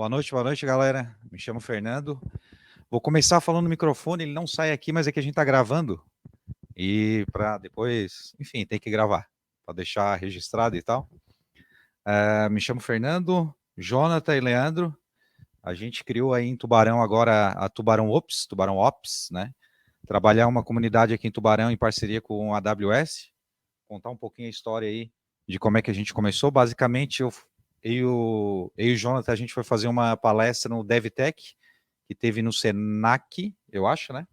Boa noite, galera. Me chamo Fernando. Vou começar falando no microfone, ele não sai aqui, mas é que a gente tá gravando. E para depois, enfim, tem que gravar, para deixar registrado e tal. Me chamo Fernando, Jonathan e Leandro. A gente criou aí em Tubarão agora a Tubarão Ops, né? Trabalhar uma comunidade aqui em Tubarão em parceria com a AWS. Contar um pouquinho a história aí de como é que a gente começou. Basicamente, eu e o Jonathan, a gente foi fazer uma palestra no DevTech, que teve no Senac, eu acho, né?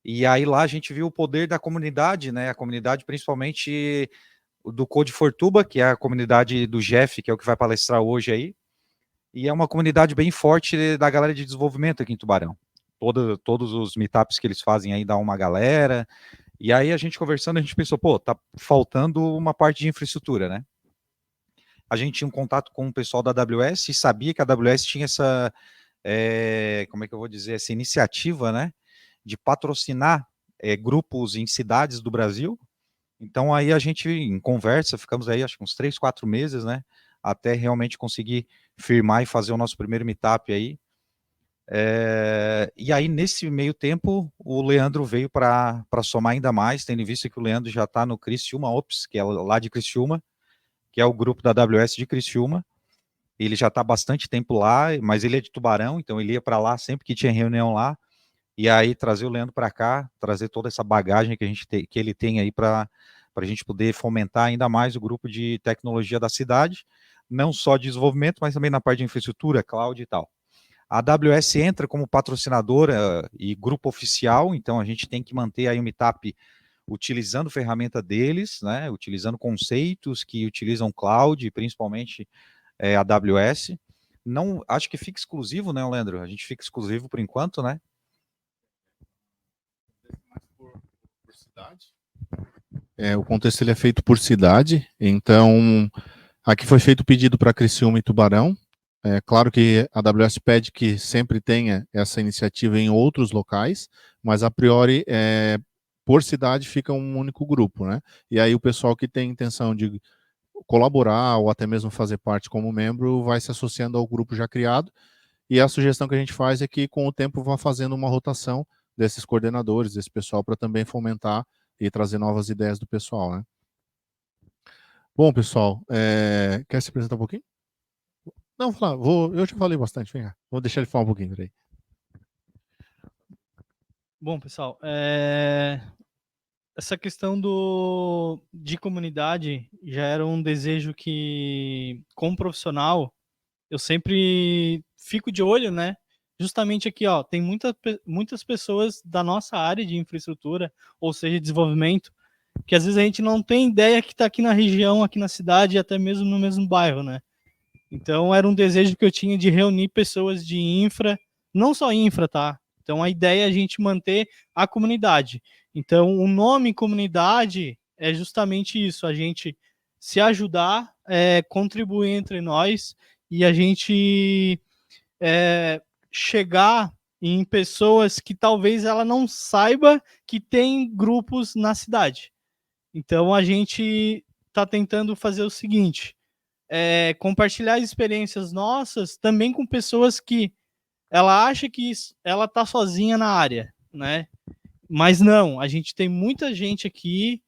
E aí lá a gente viu o poder da comunidade, né? A comunidade principalmente do Code for Tuba, que é a comunidade do Jeff, que é o que vai palestrar hoje aí. E é uma comunidade bem forte da galera de desenvolvimento aqui em Tubarão. Todos os meetups que eles fazem aí dá uma galera. E aí a gente conversando, a gente pensou, pô, tá faltando uma parte de infraestrutura, né? A gente tinha um contato com o pessoal da AWS e sabia que a AWS tinha essa, como é que eu vou dizer, essa iniciativa, né, de patrocinar grupos em cidades do Brasil. Então aí a gente, em conversa, ficamos aí acho que uns 3, 4 meses, né, até realmente conseguir firmar e fazer o nosso primeiro meetup aí. E aí, nesse meio tempo, o Leandro veio para somar ainda mais, tendo em vista que o Leandro já está no Criciúma Ops, que é lá de Criciúma, que é o grupo da AWS de Criciúma. Ele já está há bastante tempo lá, mas ele é de Tubarão, então ele ia para lá sempre que tinha reunião lá. E aí trazer o Leandro para cá, trazer toda essa bagagem que ele tem aí para a gente poder fomentar ainda mais o grupo de tecnologia da cidade, não só de desenvolvimento, mas também na parte de infraestrutura, cloud e tal. A AWS entra como patrocinadora e grupo oficial, então a gente tem que manter aí o Meetup utilizando ferramenta deles, né, utilizando conceitos que utilizam cloud, principalmente a AWS. Não, acho que fica exclusivo, né, Leandro? A gente fica exclusivo por enquanto, né? Por cidade. O contexto ele é feito por cidade, então aqui foi feito o pedido para Criciúma e Tubarão. É claro que a AWS pede que sempre tenha essa iniciativa em outros locais, mas a priori, por cidade, fica um único grupo, né? E aí o pessoal que tem intenção de colaborar ou até mesmo fazer parte como membro vai se associando ao grupo já criado. E a sugestão que a gente faz é que com o tempo vá fazendo uma rotação desses coordenadores, desse pessoal, para também fomentar e trazer novas ideias do pessoal, né? Bom, pessoal, quer se apresentar um pouquinho? Não, eu já falei bastante, vem cá. Vou deixar ele falar um pouquinho, peraí. Bom, pessoal, essa questão de comunidade já era um desejo que, como profissional, eu sempre fico de olho, né? Justamente aqui, ó, tem muitas pessoas da nossa área de infraestrutura, ou seja, desenvolvimento, que às vezes a gente não tem ideia que está aqui na região, aqui na cidade, e até mesmo no mesmo bairro, né? Então era um desejo que eu tinha de reunir pessoas de infra, não só infra, tá? Então a ideia é a gente manter a comunidade. Então o nome comunidade é justamente isso, a gente se ajudar, contribuir entre nós e a gente chegar em pessoas que talvez ela não saiba que tem grupos na cidade. Então a gente está tentando fazer o seguinte, compartilhar experiências nossas também com pessoas que ela acha que ela tá sozinha na área, né? Mas não, a gente tem muita gente aqui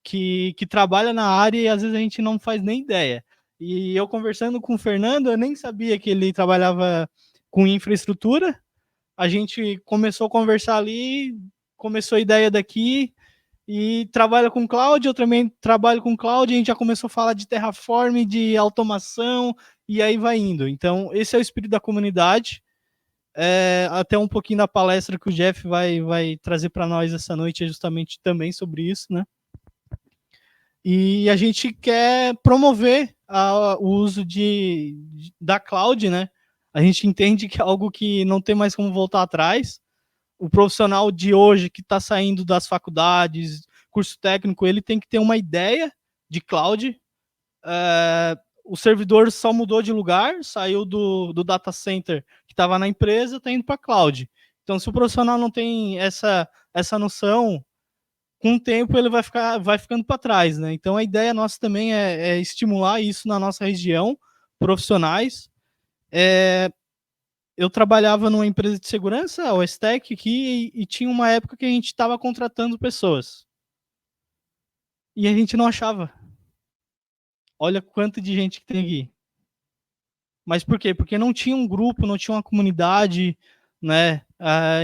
que trabalha na área e às vezes a gente não faz nem ideia. E eu conversando com o Fernando, eu nem sabia que ele trabalhava com infraestrutura. A gente começou a conversar ali, começou a ideia daqui, e trabalha com cloud, eu também trabalho com cloud, a gente já começou a falar de Terraform, de automação, e aí vai indo. Então, esse é o espírito da comunidade. Até um pouquinho da palestra que o Jeff vai trazer para nós essa noite é justamente também sobre isso, né? E a gente quer promover o uso da cloud, né? A gente entende que é algo que não tem mais como voltar atrás. O profissional de hoje que está saindo das faculdades, curso técnico, ele tem que ter uma ideia de cloud. O servidor só mudou de lugar, saiu do data center que estava na empresa, está indo para a cloud. Então, se o profissional não tem essa noção, com o tempo ele vai ficando para trás, né? Então, a ideia nossa também é estimular isso na nossa região, profissionais, Eu trabalhava numa empresa de segurança, a OSTEC, aqui, e tinha uma época que a gente estava contratando pessoas. E a gente não achava. Olha quanto de gente que tem aqui. Mas por quê? Porque não tinha um grupo, não tinha uma comunidade, né?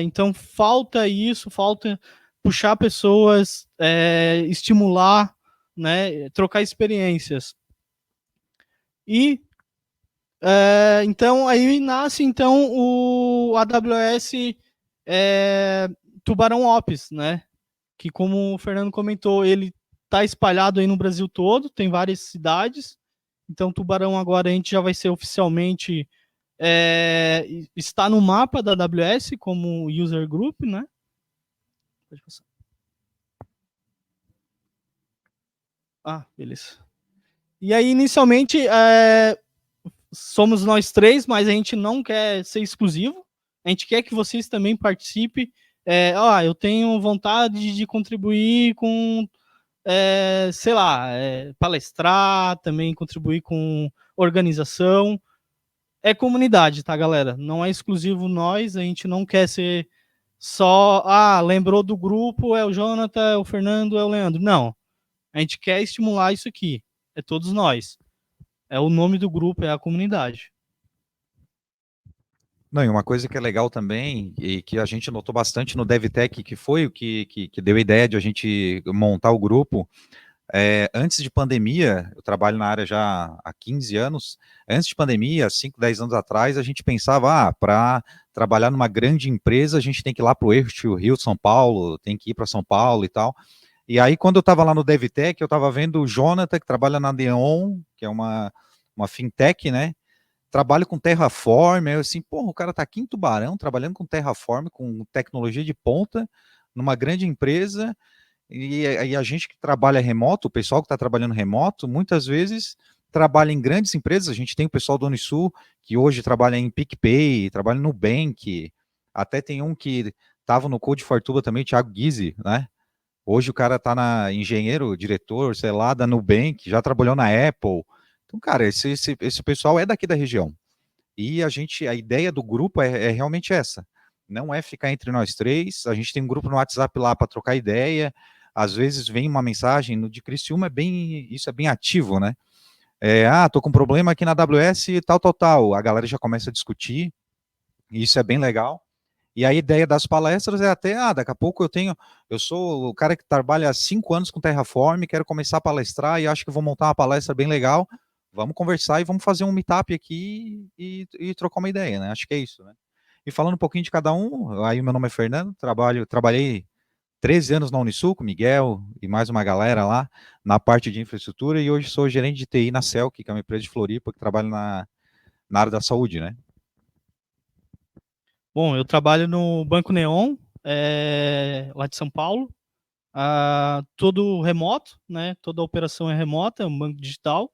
Então falta isso, falta puxar pessoas, estimular, né? Trocar experiências. E então aí nasce então o AWS Tubarão Ops, né? Que como o Fernando comentou, ele está espalhado aí no Brasil todo, tem várias cidades. Então Tubarão agora a gente já vai ser oficialmente está no mapa da AWS como user group, né? Pode passar. Beleza. E aí inicialmente somos nós três, mas a gente não quer ser exclusivo. A gente quer que vocês também participem. Eu tenho vontade de contribuir com, sei lá, palestrar, também contribuir com organização. É comunidade, tá, galera? Não é exclusivo nós, a gente não quer ser só, lembrou do grupo, é o Jonathan, é o Fernando, é o Leandro. Não, a gente quer estimular isso aqui, é todos nós. É o nome do grupo, é a comunidade. Não, e uma coisa que é legal também, e que a gente notou bastante no DevTech, que foi o que deu a ideia de a gente montar o grupo, antes de pandemia, eu trabalho na área já há 15 anos, antes de pandemia, 5, 10 anos atrás, a gente pensava, para trabalhar numa grande empresa, a gente tem que ir lá para o eixo Rio, São Paulo, tem que ir para São Paulo e tal. E aí, quando eu estava lá no DevTech, eu estava vendo o Jonathan, que trabalha na Neon, que é uma fintech, né? Trabalho com Terraform, aí eu assim, porra, o cara tá aqui em Tubarão, trabalhando com Terraform, com tecnologia de ponta, numa grande empresa, e a gente que trabalha remoto, o pessoal que está trabalhando remoto, muitas vezes trabalha em grandes empresas. A gente tem o pessoal do Unisul, que hoje trabalha em PicPay, trabalha no Nubank, até tem um que estava no Code Fortuba também, Thiago Guise, né? Hoje o cara está na engenheiro, diretor, sei lá, da Nubank, já trabalhou na Apple. Então, cara, esse pessoal é daqui da região. E a ideia do grupo é realmente essa. Não é ficar entre nós três. A gente tem um grupo no WhatsApp lá para trocar ideia. Às vezes vem uma mensagem, no de Criciúma isso é bem ativo, né? Tô com um problema aqui na AWS, tal. A galera já começa a discutir, e isso é bem legal. E a ideia das palestras é até, daqui a pouco eu sou o cara que trabalha há 5 anos com Terraform, quero começar a palestrar e acho que vou montar uma palestra bem legal. Vamos conversar e vamos fazer um meetup aqui e trocar uma ideia, né? Acho que é isso, né? E falando um pouquinho de cada um, aí meu nome é Fernando, trabalhei 13 anos na Unisul, com o Miguel e mais uma galera lá, na parte de infraestrutura, e hoje sou gerente de TI na Celc, que é uma empresa de Floripa, que trabalha na área da saúde, né? Bom, eu trabalho no Banco Neon, lá de São Paulo, todo remoto, né? Toda a operação é remota, é um banco digital,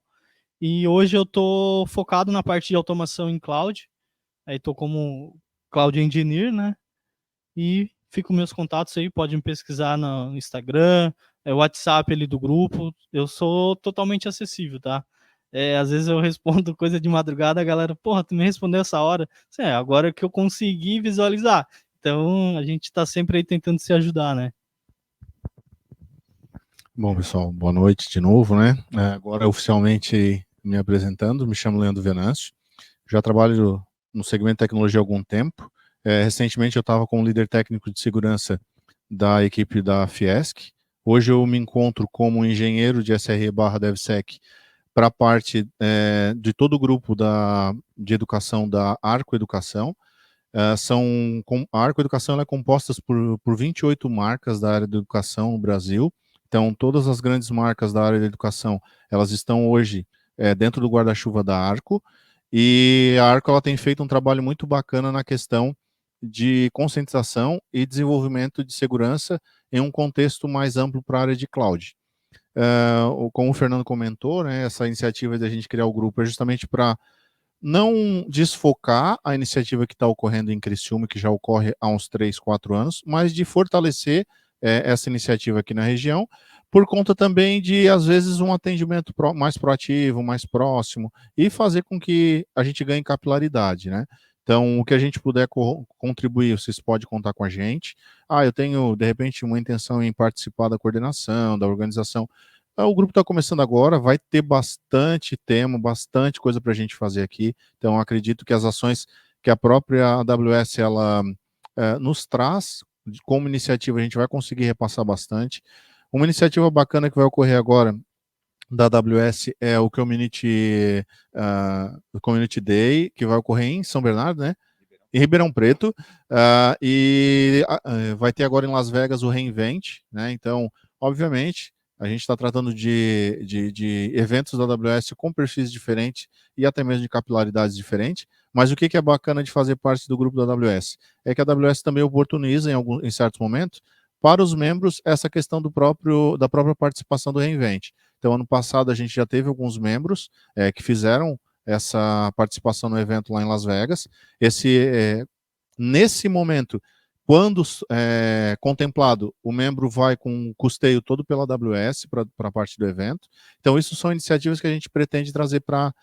e hoje eu estou focado na parte de automação em cloud, aí estou como Cloud Engineer, né? E fico meus contatos aí, pode me pesquisar no Instagram, WhatsApp ali do grupo, eu sou totalmente acessível, tá? Às vezes eu respondo coisa de madrugada, a galera, porra, tu me respondeu essa hora. Agora que eu consegui visualizar. Então, a gente tá sempre aí tentando se ajudar, né? Bom, pessoal, boa noite de novo, né? Agora oficialmente me apresentando, me chamo Leandro Venâncio, já trabalho no segmento de tecnologia há algum tempo. Recentemente eu estava como líder técnico de segurança da equipe da Fiesc. Hoje eu me encontro como engenheiro de SRE/DevSec para a parte de todo o grupo de educação da Arco Educação. A Arco Educação ela é composta por 28 marcas da área da educação no Brasil. Então, todas as grandes marcas da área da educação, elas estão hoje dentro do guarda-chuva da Arco, e a Arco ela tem feito um trabalho muito bacana na questão de conscientização e desenvolvimento de segurança em um contexto mais amplo para a área de cloud. Como o Fernando comentou, né, essa iniciativa de a gente criar o grupo é justamente para não desfocar a iniciativa que está ocorrendo em Criciúma, que já ocorre há uns 3, 4 anos, mas de fortalecer essa iniciativa aqui na região, por conta também de, às vezes, um atendimento mais proativo, mais próximo, e fazer com que a gente ganhe capilaridade, né? Então, o que a gente puder contribuir, vocês podem contar com a gente. Eu tenho, de repente, uma intenção em participar da coordenação, da organização. O grupo está começando agora, vai ter bastante tema, bastante coisa para a gente fazer aqui. Então, acredito que as ações que a própria AWS ela, nos traz, como iniciativa, a gente vai conseguir repassar bastante. Uma iniciativa bacana que vai ocorrer agora da AWS é o Community Day, que vai ocorrer em São Bernardo, né? Em Ribeirão Preto, vai ter agora em Las Vegas o Reinvent, né? Então, obviamente, a gente está tratando de eventos da AWS com perfis diferentes e até mesmo de capilaridades diferentes, mas o que é bacana de fazer parte do grupo da AWS? É que a AWS também oportuniza em certos momentos para os membros essa questão da própria participação do Reinvent. Então, ano passado a gente já teve alguns membros que fizeram essa participação no evento lá em Las Vegas. Nesse momento, quando contemplado, o membro vai com custeio todo pela AWS para a parte do evento. Então, isso são iniciativas que a gente pretende trazer para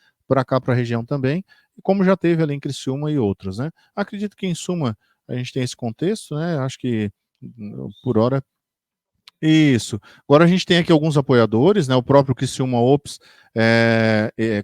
cá, para a região também, como já teve ali em Criciúma e outros, né? Acredito que, em suma, a gente tem esse contexto, né? Acho que, por hora, isso. Agora a gente tem aqui alguns apoiadores, né? O próprio Criciúma Ops,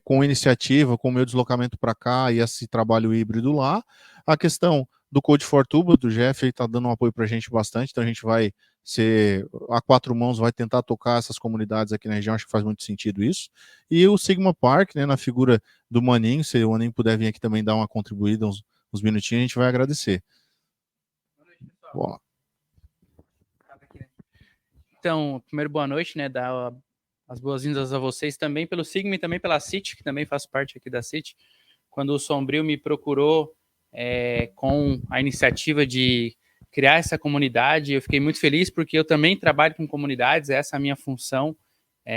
com iniciativa, com o meu deslocamento para cá e esse trabalho híbrido lá. A questão do Code for Tuba, do Jeff, ele está dando um apoio para a gente bastante, então a gente vai ser, a quatro mãos, vai tentar tocar essas comunidades aqui na região, acho que faz muito sentido isso. E o Sigma Park, né, na figura do Maninho, se o Maninho puder vir aqui também dar uma contribuída, uns minutinhos, a gente vai agradecer. Boa. Então, primeiro, boa noite, né? Dar as boas-vindas a vocês também pelo Sigma e também pela CIT, que também faz parte aqui da CIT. Quando o Sombrio me procurou com a iniciativa de criar essa comunidade, eu fiquei muito feliz porque eu também trabalho com comunidades, essa é a minha função.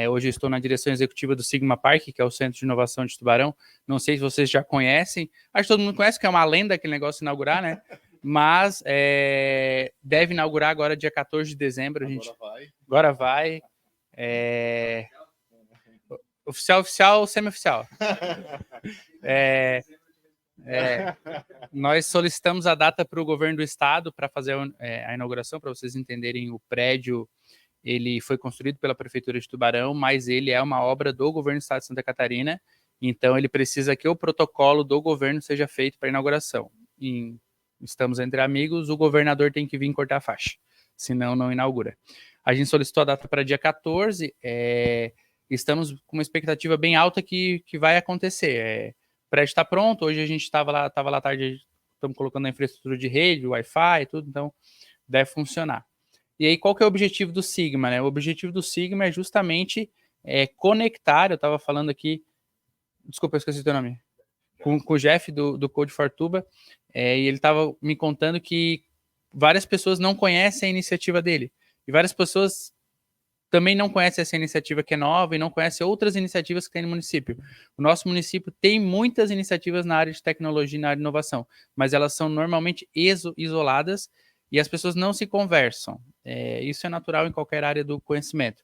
Hoje eu estou na direção executiva do Sigma Park, que é o Centro de Inovação de Tubarão. Não sei se vocês já conhecem, acho que todo mundo conhece, que é uma lenda aquele negócio de inaugurar, né? Mas deve inaugurar agora dia 14 de dezembro. Agora vai. Oficial, semi-oficial. Nós solicitamos a data para o governo do estado para fazer a inauguração, para vocês entenderem. O prédio ele foi construído pela Prefeitura de Tubarão, mas ele é uma obra do governo do estado de Santa Catarina, então ele precisa que o protocolo do governo seja feito para a inauguração. Estamos entre amigos, o governador tem que vir cortar a faixa, senão não inaugura. A gente solicitou a data para dia 14, estamos com uma expectativa bem alta que vai acontecer. O prédio está pronto, hoje a gente estava lá à tarde, estamos colocando a infraestrutura de rede, Wi-Fi e tudo, então deve funcionar. E aí, qual que é o objetivo do Sigma, né? O objetivo do Sigma é justamente conectar, eu estava falando aqui, desculpa, eu esqueci o teu nome, com o Jeff do Code for Tuba, e ele estava me contando que várias pessoas não conhecem a iniciativa dele, e várias pessoas também não conhecem essa iniciativa que é nova e não conhecem outras iniciativas que tem no município. O nosso município tem muitas iniciativas na área de tecnologia e na área de inovação, mas elas são normalmente isoladas e as pessoas não se conversam. Isso é natural em qualquer área do conhecimento.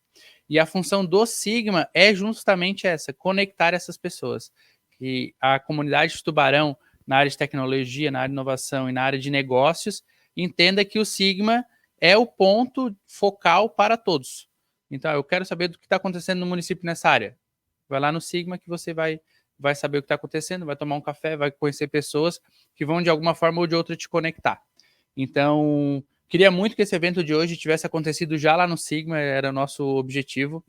E a função do Sigma é justamente essa, conectar essas pessoas. E a comunidade de Tubarão, na área de tecnologia, na área de inovação e na área de negócios, entenda que o Sigma é o ponto focal para todos. Então, eu quero saber do que está acontecendo no município nessa área. Vai lá no Sigma que você vai saber o que está acontecendo, vai tomar um café, vai conhecer pessoas que vão, de alguma forma ou de outra, te conectar. Então, queria muito que esse evento de hoje tivesse acontecido já lá no Sigma, era o nosso objetivo.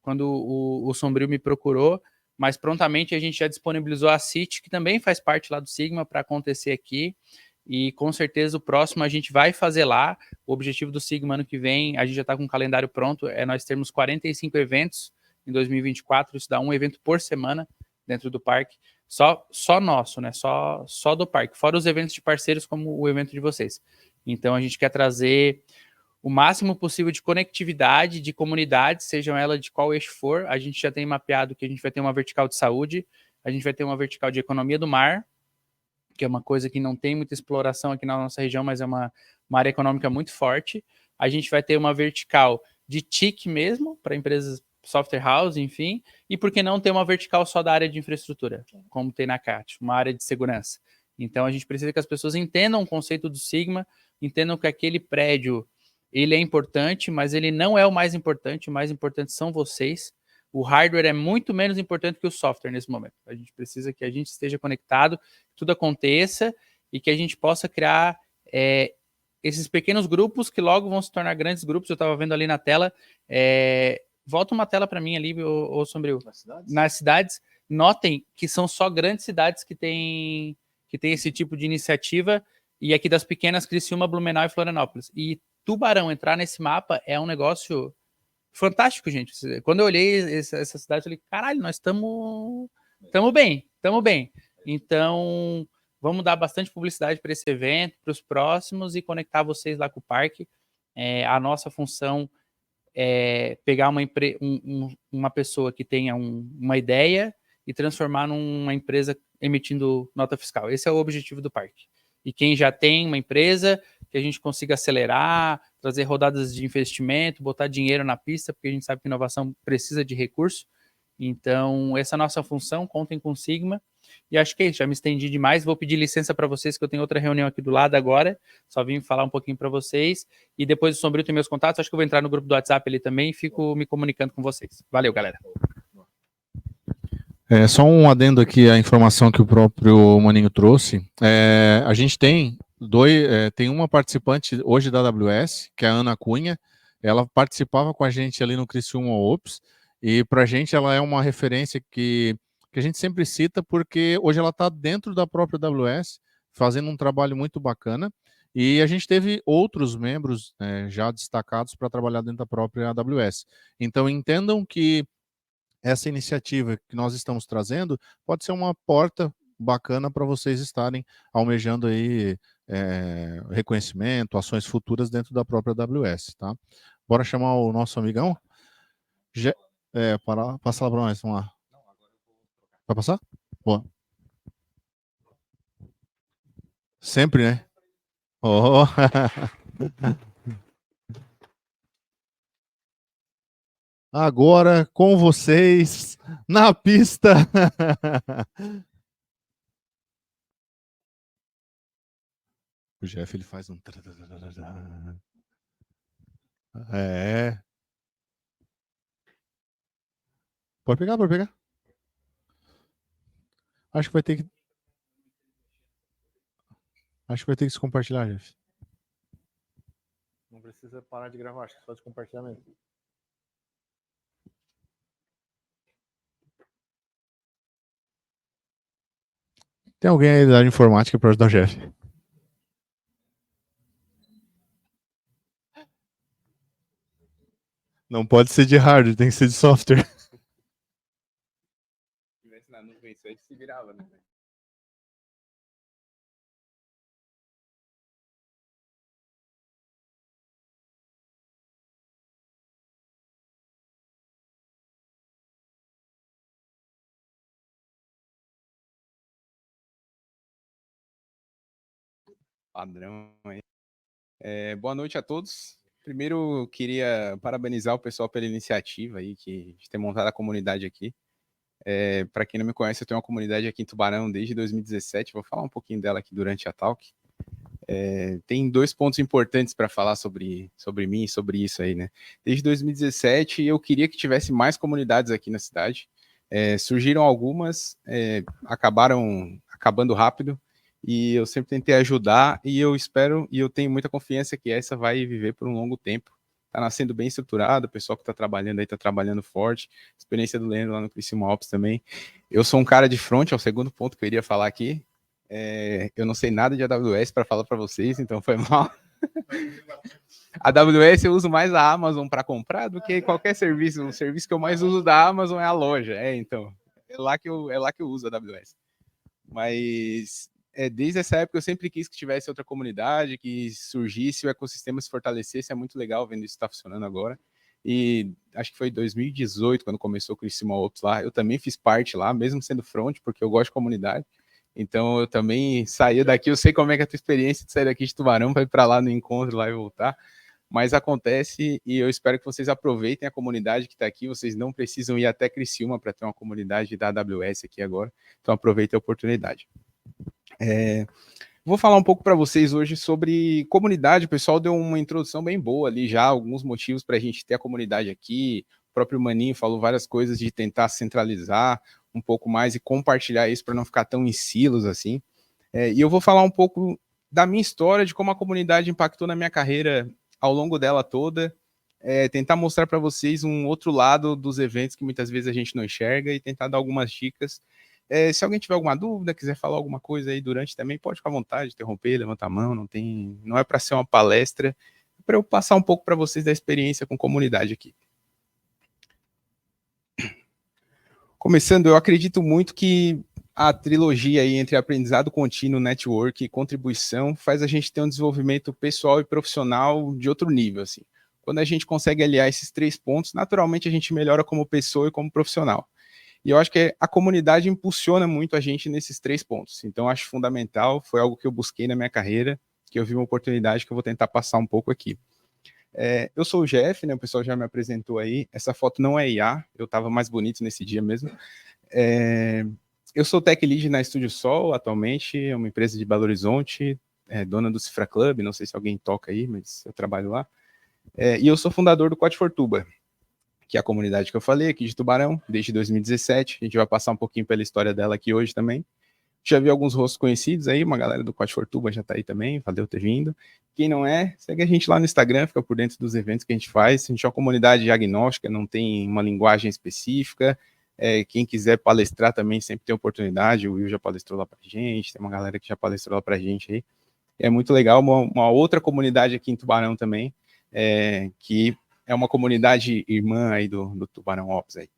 Quando o Sombrio me procurou, mas prontamente a gente já disponibilizou a CIT, que também faz parte lá do Sigma, para acontecer aqui. E com certeza o próximo a gente vai fazer lá. O objetivo do Sigma ano que vem, a gente já está com o calendário pronto, nós termos 45 eventos em 2024, isso dá um evento por semana dentro do parque, só nosso, né? Só do parque, fora os eventos de parceiros como o evento de vocês. Então a gente quer trazer o máximo possível de conectividade de comunidades, sejam elas de qual eixo for. A gente já tem mapeado que a gente vai ter uma vertical de saúde, a gente vai ter uma vertical de economia do mar, que é uma coisa que não tem muita exploração aqui na nossa região, mas é uma área econômica muito forte. A gente vai ter uma vertical de TIC mesmo, para empresas software house, enfim, e por que não ter uma vertical só da área de infraestrutura, como tem na CAT, uma área de segurança. Então, a gente precisa que as pessoas entendam o conceito do Sigma, entendam que aquele prédio, ele é importante, mas ele não é o mais importante são vocês. O hardware é muito menos importante que o software nesse momento. A gente precisa que a gente esteja conectado, que tudo aconteça e que a gente possa criar esses pequenos grupos que logo vão se tornar grandes grupos. Eu estava vendo ali na tela. Volta uma tela para mim ali, ô Sombrio. Nas cidades, notem que são só grandes cidades que têm esse tipo de iniciativa, e aqui das pequenas, Criciúma, Blumenau e Florianópolis. E Tubarão entrar nesse mapa é um negócio fantástico, gente. Quando eu olhei essa cidade, eu falei, caralho, nós estamos bem. Então, vamos dar bastante publicidade para esse evento, para os próximos, e conectar vocês lá com o parque. A nossa função é pegar uma pessoa que tenha uma ideia e transformar numa empresa emitindo nota fiscal. Esse é o objetivo do parque. E quem já tem uma empresa, que a gente consiga acelerar, trazer rodadas de investimento, botar dinheiro na pista, porque a gente sabe que inovação precisa de recurso. Então, essa é a nossa função, contem com o Sigma. E acho que é isso, já me estendi demais. Vou pedir licença para vocês, que eu tenho outra reunião aqui do lado agora. Só vim falar um pouquinho para vocês. E depois o Sombrio tem meus contatos. Acho que eu vou entrar no grupo do WhatsApp ali também e fico me comunicando com vocês. Valeu, galera. Só um adendo aqui à informação que o próprio Maninho trouxe. A gente tem uma participante hoje da AWS, que é a Ana Cunha. Ela participava com a gente ali no Criciúma Ops, e para a gente ela é uma referência que a gente sempre cita, porque hoje ela está dentro da própria AWS, fazendo um trabalho muito bacana, e a gente teve outros membros já destacados para trabalhar dentro da própria AWS. Então entendam que essa iniciativa que nós estamos trazendo pode ser uma porta bacana para vocês estarem almejando aí reconhecimento, ações futuras dentro da própria AWS, tá? Bora chamar o nosso amigão? Passa lá para nós, vamos lá. Vai passar? Boa. Sempre, né? Oh. Agora com vocês na pista. O Jeff ele faz um. Pode pegar, pode pegar. Acho que vai ter que se compartilhar, Jeff. Não precisa parar de gravar, acho que só de compartilhar mesmo. Tem alguém aí da área de informática para ajudar o Jeff? Não pode ser de hardware, tem que ser de software. Se tivesse na nuvem, isso aí se virava, né? Padrão aí. Boa noite a todos. Primeiro, queria parabenizar o pessoal pela iniciativa aí, de ter montado a comunidade aqui. Para quem não me conhece, eu tenho uma comunidade aqui em Tubarão desde 2017. Vou falar um pouquinho dela aqui durante a talk. Tem 2 pontos importantes para falar sobre mim e sobre isso aí, né? Desde 2017, eu queria que tivesse mais comunidades aqui na cidade. Surgiram algumas, acabaram acabando rápido, e eu sempre tentei ajudar, e eu espero, e eu tenho muita confiança que essa vai viver por um longo tempo. Tá nascendo bem estruturado, o pessoal que tá trabalhando aí tá trabalhando forte, experiência do Leandro lá no Criciúma Ops também. Eu sou um cara de front, é o segundo ponto que eu iria falar aqui. Eu não sei nada de AWS para falar para vocês, então foi mal. A AWS eu uso mais a Amazon para comprar do que qualquer serviço. O serviço que eu mais uso da Amazon é a loja. Então, é lá que eu uso a AWS. Mas desde essa época eu sempre quis que tivesse outra comunidade, que surgisse, o ecossistema se fortalecesse. É muito legal vendo isso estar funcionando agora. E acho que foi em 2018, quando começou o Criciúma Ops lá. Eu também fiz parte lá, mesmo sendo front, porque eu gosto de comunidade. Então eu também saí daqui, eu sei como é que é a tua experiência de sair daqui de Tubarão para ir para lá no encontro lá e voltar. mas acontece e eu espero que vocês aproveitem a comunidade que está aqui. Vocês não precisam ir até Criciúma para ter uma comunidade da AWS aqui agora, então aproveitem a oportunidade. Vou falar um pouco para vocês hoje sobre comunidade. O pessoal deu uma introdução bem boa ali já, alguns motivos para a gente ter a comunidade aqui. O próprio Maninho falou várias coisas de tentar centralizar um pouco mais e compartilhar isso para não ficar tão em silos assim. E eu vou falar um pouco da minha história, de como a comunidade impactou na minha carreira ao longo dela toda, tentar mostrar para vocês um outro lado dos eventos que muitas vezes a gente não enxerga e tentar dar algumas dicas. Se alguém tiver alguma dúvida, quiser falar alguma coisa aí durante também, pode ficar à vontade, interromper, levantar a mão, não é para ser uma palestra, é para eu passar um pouco para vocês da experiência com comunidade aqui. Começando, eu acredito muito que a trilogia aí entre aprendizado contínuo, network e contribuição faz a gente ter um desenvolvimento pessoal e profissional de outro nível, assim. Quando a gente consegue aliar esses 3 pontos, naturalmente a gente melhora como pessoa e como profissional. E eu acho que a comunidade impulsiona muito a gente nesses 3 pontos. Então, acho fundamental, foi algo que eu busquei na minha carreira, que eu vi uma oportunidade que eu vou tentar passar um pouco aqui. Eu sou o Jeff, né? O pessoal já me apresentou aí. Essa foto não é IA, eu estava mais bonito nesse dia mesmo. Eu sou Tech Lead na Estúdio Sol, atualmente, é uma empresa de Belo Horizonte, dona do Cifra Club, não sei se alguém toca aí, mas eu trabalho lá. E eu sou fundador do Code for Tuba, que é a comunidade que eu falei aqui de Tubarão, desde 2017. A gente vai passar um pouquinho pela história dela aqui hoje também. Já vi alguns rostos conhecidos aí, uma galera do Code for Tuba já tá aí também, valeu ter vindo. Quem não é, segue a gente lá no Instagram, fica por dentro dos eventos que a gente faz. A gente é uma comunidade agnóstica, não tem uma linguagem específica. Quem quiser palestrar também sempre tem oportunidade. O Will já palestrou lá pra gente, tem uma galera que já palestrou lá pra gente aí. É muito legal, uma outra comunidade aqui em Tubarão também, que é uma comunidade irmã aí do Tubarão Ops aí.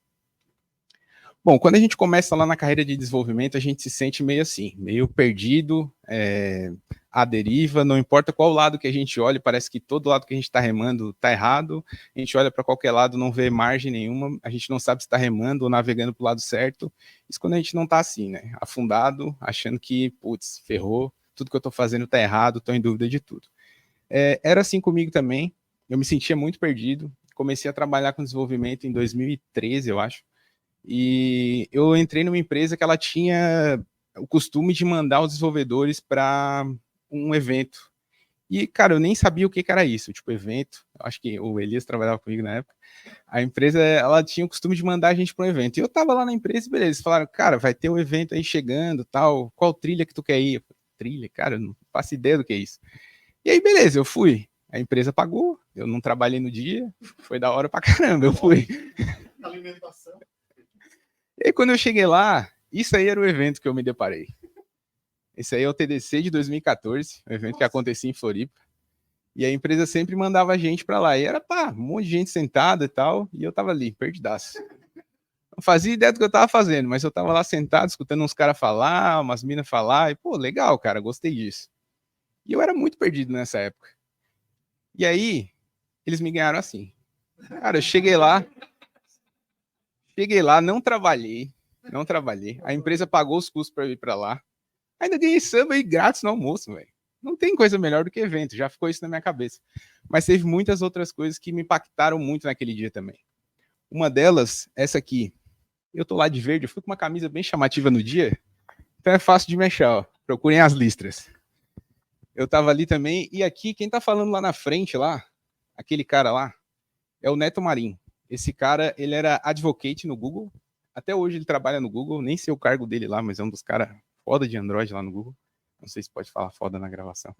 Bom, quando a gente começa lá na carreira de desenvolvimento, a gente se sente meio assim, meio perdido, à deriva, não importa qual lado que a gente olhe, parece que todo lado que a gente está remando está errado, a gente olha para qualquer lado, não vê margem nenhuma, a gente não sabe se está remando ou navegando para o lado certo. Isso quando a gente não está assim, né, afundado, achando que, putz, ferrou, tudo que eu estou fazendo está errado, estou em dúvida de tudo. Era assim comigo também, eu me sentia muito perdido, comecei a trabalhar com desenvolvimento em 2013, eu acho, e eu entrei numa empresa que ela tinha o costume de mandar os desenvolvedores para um evento. E, cara, eu nem sabia o que era isso, tipo, evento. Acho que o Elias trabalhava comigo na época. A empresa, ela tinha o costume de mandar a gente para um evento. E eu tava lá na empresa e beleza, eles falaram, cara, vai ter um evento aí chegando, tal, qual trilha que tu quer ir? Eu falei, trilha? Cara, eu não faço ideia do que é isso. E aí, beleza, eu fui. A empresa pagou, eu não trabalhei no dia, foi da hora pra caramba, eu fui. Alimentação. E aí, quando eu cheguei lá, isso aí era o evento que eu me deparei. Esse aí é o TDC de 2014, um evento que acontecia em Floripa. E a empresa sempre mandava a gente para lá. E era, pá, um monte de gente sentada e tal, e eu tava ali, perdidaço. Não fazia ideia do que eu tava fazendo, mas eu tava lá sentado, escutando uns caras falar, umas minas falar, e, pô, legal, cara, gostei disso. E eu era muito perdido nessa época. E aí, eles me ganharam assim. Cara, eu cheguei lá, não trabalhei. A empresa pagou os custos para ir para lá. Ainda ganhei samba aí grátis no almoço, velho. Não tem coisa melhor do que evento, já ficou isso na minha cabeça. Mas teve muitas outras coisas que me impactaram muito naquele dia também. Uma delas, essa aqui. Eu tô lá de verde, eu fui com uma camisa bem chamativa no dia, então é fácil de mexer, ó. Procurem as listras. Eu tava ali também, e aqui, quem tá falando lá na frente, lá, aquele cara lá, é o Neto Marim. Esse cara, ele era advocate no Google, até hoje ele trabalha no Google, nem sei o cargo dele lá, mas é um dos caras foda de Android lá no Google. Não sei se pode falar foda na gravação.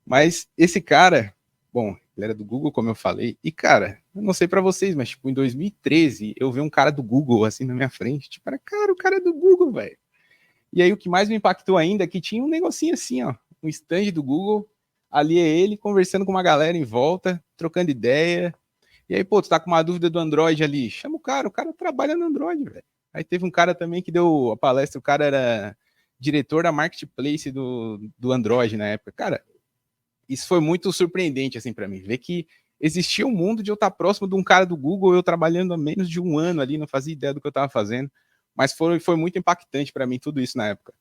Mas esse cara, bom, ele era do Google, como eu falei, e cara, eu não sei pra vocês, mas tipo, em 2013, eu vi um cara do Google assim na minha frente, tipo, era, cara, o cara é do Google, velho. E aí o que mais me impactou ainda é que tinha um negocinho assim, ó, um stand do Google, ali é ele conversando com uma galera em volta, trocando ideia. E aí, pô, tu tá com uma dúvida do Android ali, chama o cara trabalha no Android, velho. Aí teve um cara também que deu a palestra, o cara era diretor da marketplace do Android na época. Cara, isso foi muito surpreendente, assim, para mim, ver que existia um mundo de eu estar próximo de um cara do Google, eu trabalhando há menos de um ano ali, não fazia ideia do que eu estava fazendo, mas foi muito impactante para mim tudo isso na época.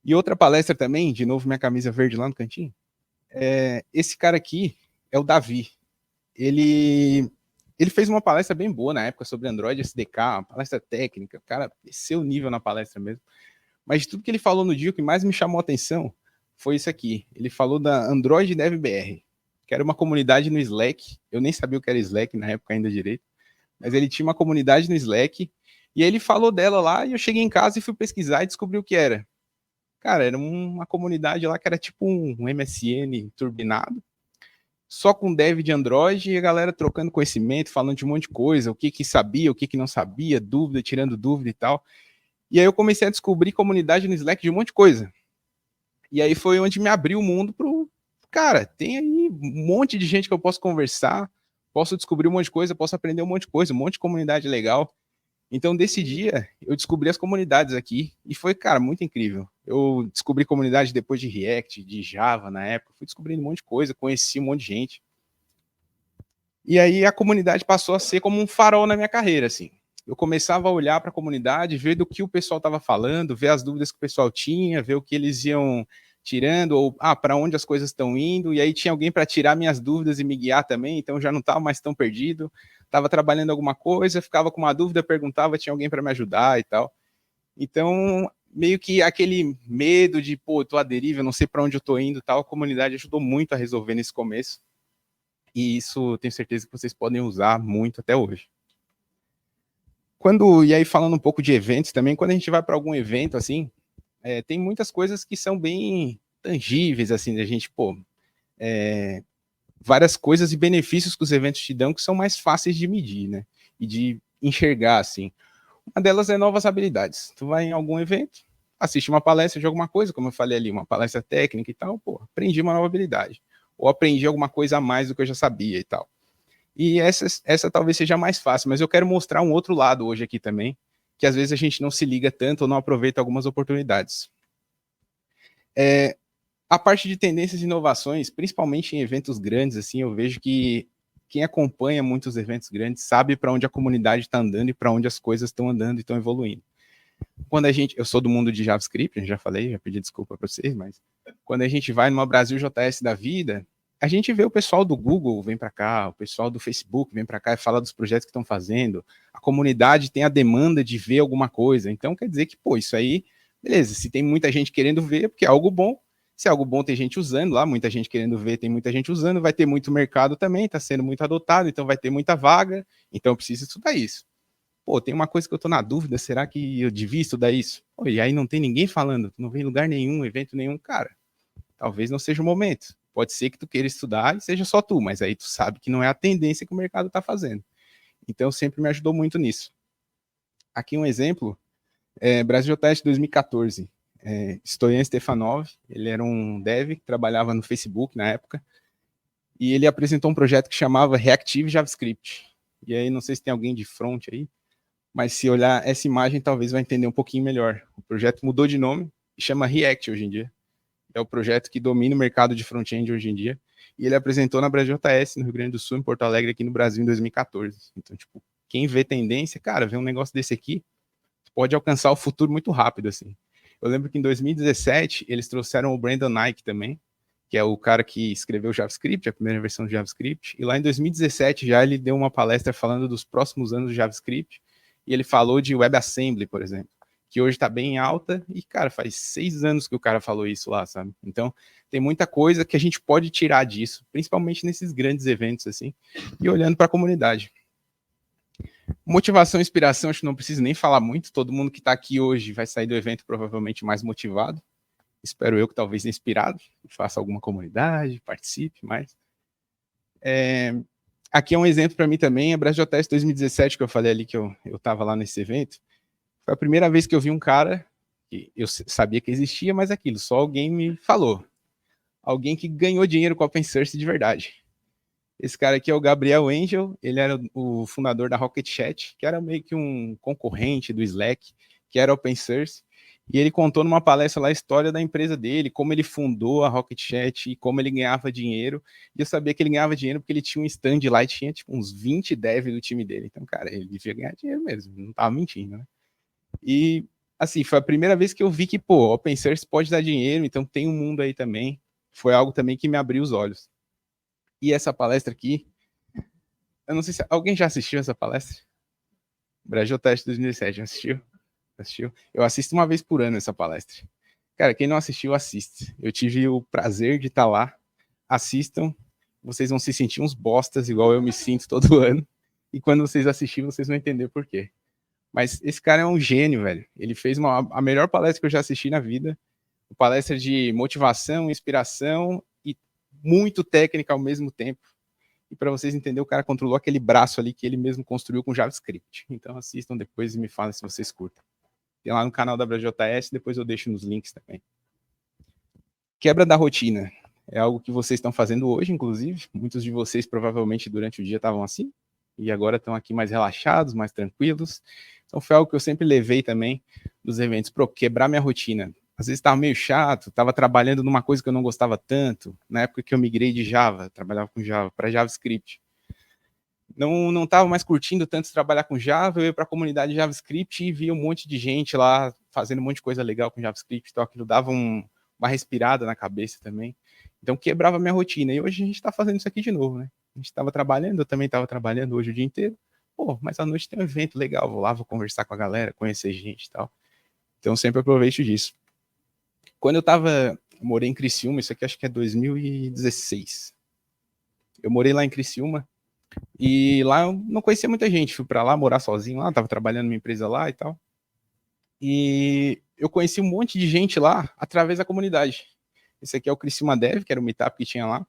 E outra palestra também, de novo minha camisa verde lá no cantinho, Esse cara aqui é o Davi. Ele fez uma palestra bem boa na época sobre Android SDK, uma palestra técnica. O cara desceu o nível na palestra mesmo. Mas de tudo que ele falou no dia, o que mais me chamou a atenção foi isso aqui. Ele falou da Android Dev BR, que era uma comunidade no Slack. Eu nem sabia o que era Slack na época ainda direito. Mas ele tinha uma comunidade no Slack. E aí ele falou dela lá e eu cheguei em casa e fui pesquisar e descobri o que era. Cara, era uma comunidade lá que era tipo um MSN turbinado, só com dev de Android e a galera trocando conhecimento, falando de um monte de coisa, o que sabia, o que não sabia, dúvida, tirando dúvida e tal. E aí eu comecei a descobrir comunidade no Slack de um monte de coisa. E aí foi onde me abriu o mundo pro... Cara, tem aí um monte de gente que eu posso conversar, posso descobrir um monte de coisa, posso aprender um monte de coisa, um monte de comunidade legal. Então, desse dia, eu descobri as comunidades aqui e foi, cara, muito incrível. Eu descobri comunidade depois de React, de Java na época, fui descobrindo um monte de coisa, conheci um monte de gente. E aí a comunidade passou a ser como um farol na minha carreira, assim. Eu começava a olhar para a comunidade, ver do que o pessoal estava falando, ver as dúvidas que o pessoal tinha, ver o que eles iam tirando, ou para onde as coisas estão indo, e aí tinha alguém para tirar minhas dúvidas e me guiar também, então eu já não estava mais tão perdido, estava trabalhando alguma coisa, ficava com uma dúvida, perguntava, tinha alguém para me ajudar e tal. Então, meio que aquele medo de, pô, eu tô à deriva, eu não sei para onde eu tô indo e tal, a comunidade ajudou muito a resolver nesse começo, e isso tenho certeza que vocês podem usar muito até hoje. E aí falando um pouco de eventos também, quando a gente vai para algum evento, assim, tem muitas coisas que são bem tangíveis, assim, da gente, pô, várias coisas e benefícios que os eventos te dão que são mais fáceis de medir, né, e de enxergar, assim. Uma delas é novas habilidades. Tu vai em algum evento, assiste uma palestra de alguma coisa, como eu falei ali, uma palestra técnica e tal, pô, aprendi uma nova habilidade. Ou aprendi alguma coisa a mais do que eu já sabia e tal. E essa talvez seja mais fácil, mas eu quero mostrar um outro lado hoje aqui também, que às vezes a gente não se liga tanto ou não aproveita algumas oportunidades. A parte de tendências e inovações, principalmente em eventos grandes, assim, eu vejo que quem acompanha muitos eventos grandes sabe para onde a comunidade está andando e para onde as coisas estão andando e estão evoluindo. Eu sou do mundo de JavaScript, já falei, já pedi desculpa para vocês, mas quando a gente vai numa Brasil JS da vida, a gente vê o pessoal do Google vem para cá, o pessoal do Facebook vem para cá e fala dos projetos que estão fazendo, a comunidade tem a demanda de ver alguma coisa, então quer dizer que, pô, isso aí, beleza, se tem muita gente querendo ver, porque é algo bom, se é algo bom tem gente usando lá, muita gente querendo ver, tem muita gente usando, vai ter muito mercado também, está sendo muito adotado, então vai ter muita vaga, então eu preciso estudar isso. Pô, tem uma coisa que eu tô na dúvida, será que eu devia estudar isso? Pô, e aí não tem ninguém falando, não vem lugar nenhum, evento nenhum, cara, talvez não seja o momento. Pode ser que tu queira estudar e seja só tu, mas aí tu sabe que não é a tendência que o mercado está fazendo. Então sempre me ajudou muito nisso. Aqui um exemplo, Brasil JS 2014. Stoyan Stefanov, ele era um dev que trabalhava no Facebook na época, e ele apresentou um projeto que chamava Reactive JavaScript. E aí não sei se tem alguém de front aí, mas se olhar essa imagem talvez vai entender um pouquinho melhor. O projeto mudou de nome e chama React hoje em dia. É o projeto que domina o mercado de front-end hoje em dia, e ele apresentou na Brasil JS, no Rio Grande do Sul, em Porto Alegre, aqui no Brasil, em 2014. Então, tipo, quem vê tendência, cara, vê um negócio desse aqui, pode alcançar o futuro muito rápido, assim. Eu lembro que em 2017, eles trouxeram o Brandon Nike também, que é o cara que escreveu JavaScript, a primeira versão de JavaScript, e lá em 2017 já ele deu uma palestra falando dos próximos anos de JavaScript, e ele falou de WebAssembly, por exemplo, que hoje está bem alta, e, cara, faz 6 anos que o cara falou isso lá, sabe? Então, tem muita coisa que a gente pode tirar disso, principalmente nesses grandes eventos, assim, e olhando para a comunidade. Motivação e inspiração, acho que não preciso nem falar muito, todo mundo que está aqui hoje vai sair do evento provavelmente mais motivado, espero eu que talvez inspirado, faça alguma comunidade, participe mais. Aqui é um exemplo para mim também, a Brasil JS 2017, que eu falei ali que eu estava lá nesse evento. Foi a primeira vez que eu vi um cara, que eu sabia que existia, mas aquilo, só alguém me falou. Alguém que ganhou dinheiro com a Open Source de verdade. Esse cara aqui é o Gabriel Angel, ele era o fundador da Rocket Chat, que era meio que um concorrente do Slack, que era Open Source, e ele contou numa palestra lá a história da empresa dele, como ele fundou a Rocket Chat e como ele ganhava dinheiro, e eu sabia que ele ganhava dinheiro porque ele tinha um stand lá e tinha tipo uns 20 devs do time dele, então, cara, ele devia ganhar dinheiro mesmo, não tava mentindo, né? E, assim, foi a primeira vez que eu vi que, pô, Open Source pode dar dinheiro, então tem um mundo aí também. foi algo também que me abriu os olhos. E essa palestra aqui, eu não sei se alguém já assistiu essa palestra. Brasil Teste 2007, já assistiu? Assistiu? Eu assisto uma vez por ano essa palestra. Cara, quem não assistiu, assiste. Eu tive o prazer de estar lá. Assistam, vocês vão se sentir uns bostas, igual eu me sinto todo ano. E quando vocês assistirem, vocês vão entender por quê. Mas esse cara é um gênio, velho. Ele fez a melhor palestra que eu já assisti na vida. Uma palestra de motivação, inspiração e muito técnica ao mesmo tempo. E para vocês entenderem, o cara controlou aquele braço ali que ele mesmo construiu com JavaScript. Então assistam depois e me falem se vocês curtem. Tem lá no canal da WJS, depois eu deixo nos links também. Quebra da rotina. É algo que vocês estão fazendo hoje, inclusive. Muitos de vocês provavelmente durante o dia estavam assim. E agora estão aqui mais relaxados, mais tranquilos. Então foi algo que eu sempre levei também dos eventos. Quebrar minha rotina. Às vezes estava meio chato, estava trabalhando numa coisa que eu não gostava tanto. Na época que eu migrei de Java, trabalhava com Java, para JavaScript. Não estava mais curtindo tanto trabalhar com Java, eu ia para a comunidade JavaScript e via um monte de gente lá fazendo um monte de coisa legal com JavaScript, então aquilo dava uma respirada na cabeça também. Então quebrava minha rotina. E hoje a gente está fazendo isso aqui de novo, né? A gente estava trabalhando, eu também estava trabalhando hoje o dia inteiro. Pô, mas à noite tem um evento legal, vou lá, vou conversar com a galera, conhecer gente e tal. Então sempre aproveito disso. Quando eu morei em Criciúma, isso aqui acho que é 2016. Eu morei lá em Criciúma e lá eu não conhecia muita gente. Fui para lá morar sozinho lá, tava trabalhando numa empresa lá e tal. E eu conheci um monte de gente lá através da comunidade. Esse aqui é o Criciúma Dev, que era o meetup que tinha lá.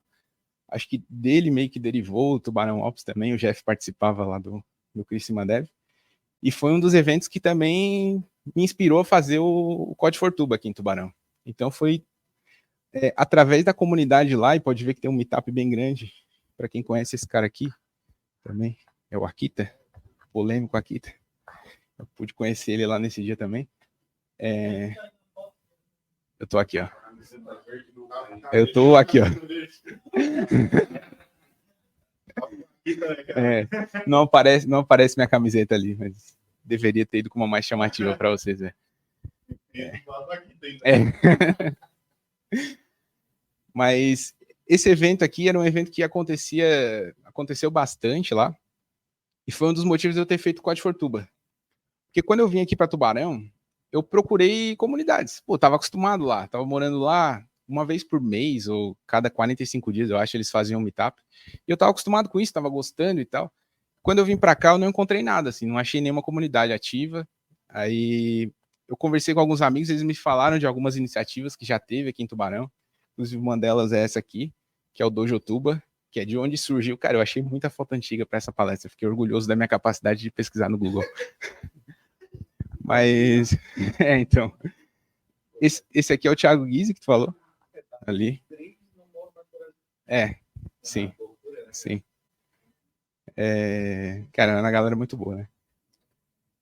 Acho que dele meio que derivou o Tubarão Ops também. O Jeff participava lá do Criciúma Dev. E foi um dos eventos que também me inspirou a fazer o Code for Tuba aqui em Tubarão. Então foi através da comunidade lá, e pode ver que tem um meetup bem grande. Para quem conhece esse cara aqui, também é o Akita, polêmico Akita. Eu pude conhecer ele lá nesse dia também. Eu tô aqui, ó. Eu tô aqui, ó. Não aparece minha camiseta ali, mas deveria ter ido com uma mais chamativa para vocês verem. Mas esse evento aqui era um evento que aconteceu bastante lá, e foi um dos motivos de eu ter feito o Code for Tuba. Porque quando eu vim aqui para Tubarão, eu procurei comunidades. Pô, tava acostumado lá, tava morando lá uma vez por mês, ou cada 45 dias, eu acho, eles faziam um meetup. E eu tava acostumado com isso, tava gostando e tal. Quando eu vim para cá, eu não encontrei nada, assim, não achei nenhuma comunidade ativa. Aí eu conversei com alguns amigos, eles me falaram de algumas iniciativas que já teve aqui em Tubarão. Inclusive, uma delas é essa aqui, que é o Dojo Tuba, que é de onde surgiu. Cara, eu achei muita foto antiga para essa palestra, fiquei orgulhoso da minha capacidade de pesquisar no Google. Mas, então, esse aqui é o Thiago Guise que tu falou, ali. Sim. Cara, a galera é muito boa, né?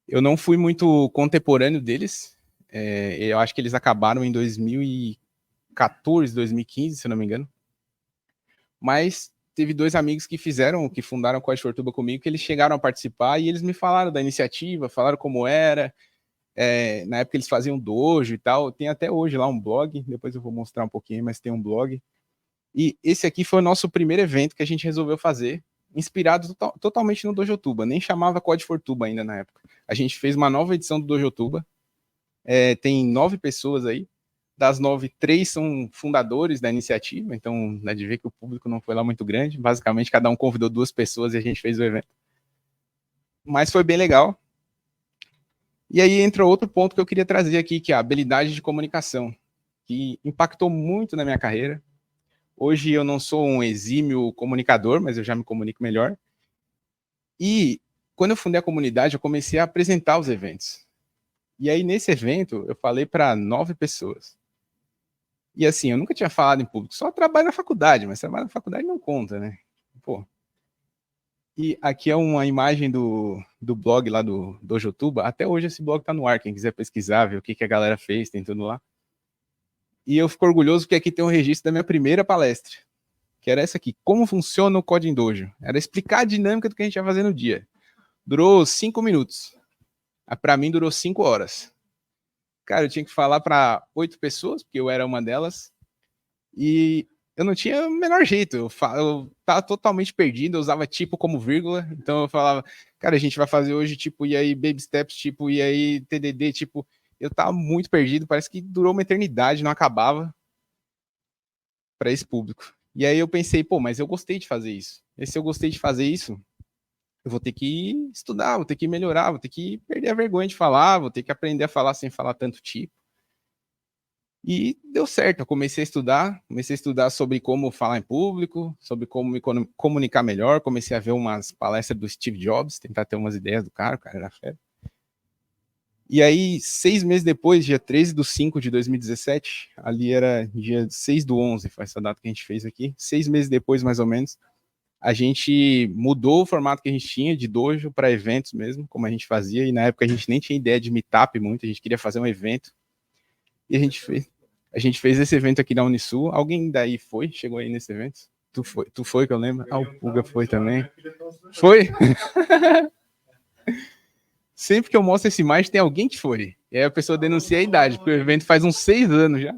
Eu não fui muito contemporâneo deles, eu acho que eles acabaram em 2014, 2015, se eu não me engano. Mas teve dois amigos que fundaram o Code for Tuba comigo, que eles chegaram a participar e eles me falaram da iniciativa, falaram como era. Na época eles faziam dojo e tal. Tem até hoje lá um blog, depois eu vou mostrar um pouquinho, mas tem um blog. E esse aqui foi o nosso primeiro evento que a gente resolveu fazer, inspirado totalmente no Dojo Tuba. Nem chamava Code for Tuba ainda na época. A gente fez uma nova edição do Dojo Tuba. Tem 9 pessoas aí. Das 9, 3 são fundadores da iniciativa, então dá de ver que o público não foi lá muito grande. Basicamente, cada um convidou 2 pessoas e a gente fez o evento. Mas foi bem legal. E aí entra outro ponto que eu queria trazer aqui, que é a habilidade de comunicação, que impactou muito na minha carreira. Hoje eu não sou um exímio comunicador, mas eu já me comunico melhor. E quando eu fundei a comunidade, eu comecei a apresentar os eventos. E aí nesse evento, eu falei para 9 pessoas. E assim, eu nunca tinha falado em público, só trabalho na faculdade, mas trabalho na faculdade não conta, né? Pô. E aqui é uma imagem do blog lá do Dojo Tuba. Até hoje esse blog tá no ar, quem quiser pesquisar, ver o que a galera fez, tem tudo lá. E eu fico orgulhoso porque aqui tem um registro da minha primeira palestra, que era essa aqui, como funciona o Code em Dojo. Era explicar a dinâmica do que a gente ia fazer no dia. Durou 5 minutos. Para mim durou 5 horas. Cara, eu tinha que falar para 8 pessoas, porque eu era uma delas. E eu não tinha o menor jeito, eu tava totalmente perdido, eu usava tipo como vírgula, então eu falava, cara, a gente vai fazer hoje, tipo, e aí baby steps, tipo, e aí TDD, tipo, eu tava muito perdido, parece que durou uma eternidade, não acabava para esse público. E aí eu pensei, pô, mas eu gostei de fazer isso. E se eu gostei de fazer isso, eu vou ter que estudar, vou ter que melhorar, vou ter que perder a vergonha de falar, vou ter que aprender a falar sem falar tanto tipo. E deu certo, eu comecei a estudar sobre como falar em público, sobre como me comunicar melhor, comecei a ver umas palestras do Steve Jobs, tentar ter umas ideias do cara, o cara era fera. E aí, 6 meses depois, dia 13/5/2017, ali era dia 6/11, foi essa data que a gente fez aqui, 6 meses depois, mais ou menos, a gente mudou o formato que a gente tinha de dojo para eventos mesmo, como a gente fazia, e na época a gente nem tinha ideia de meetup muito, a gente queria fazer um evento, e a gente fez esse evento aqui na Unisul. Alguém daí foi? Chegou aí nesse evento? Tu foi que eu lembro? Ah, o Puga foi também. Foi? Sempre que eu mostro essa imagem, tem alguém que foi. E aí a pessoa denuncia a idade, porque o evento faz uns 6 anos já.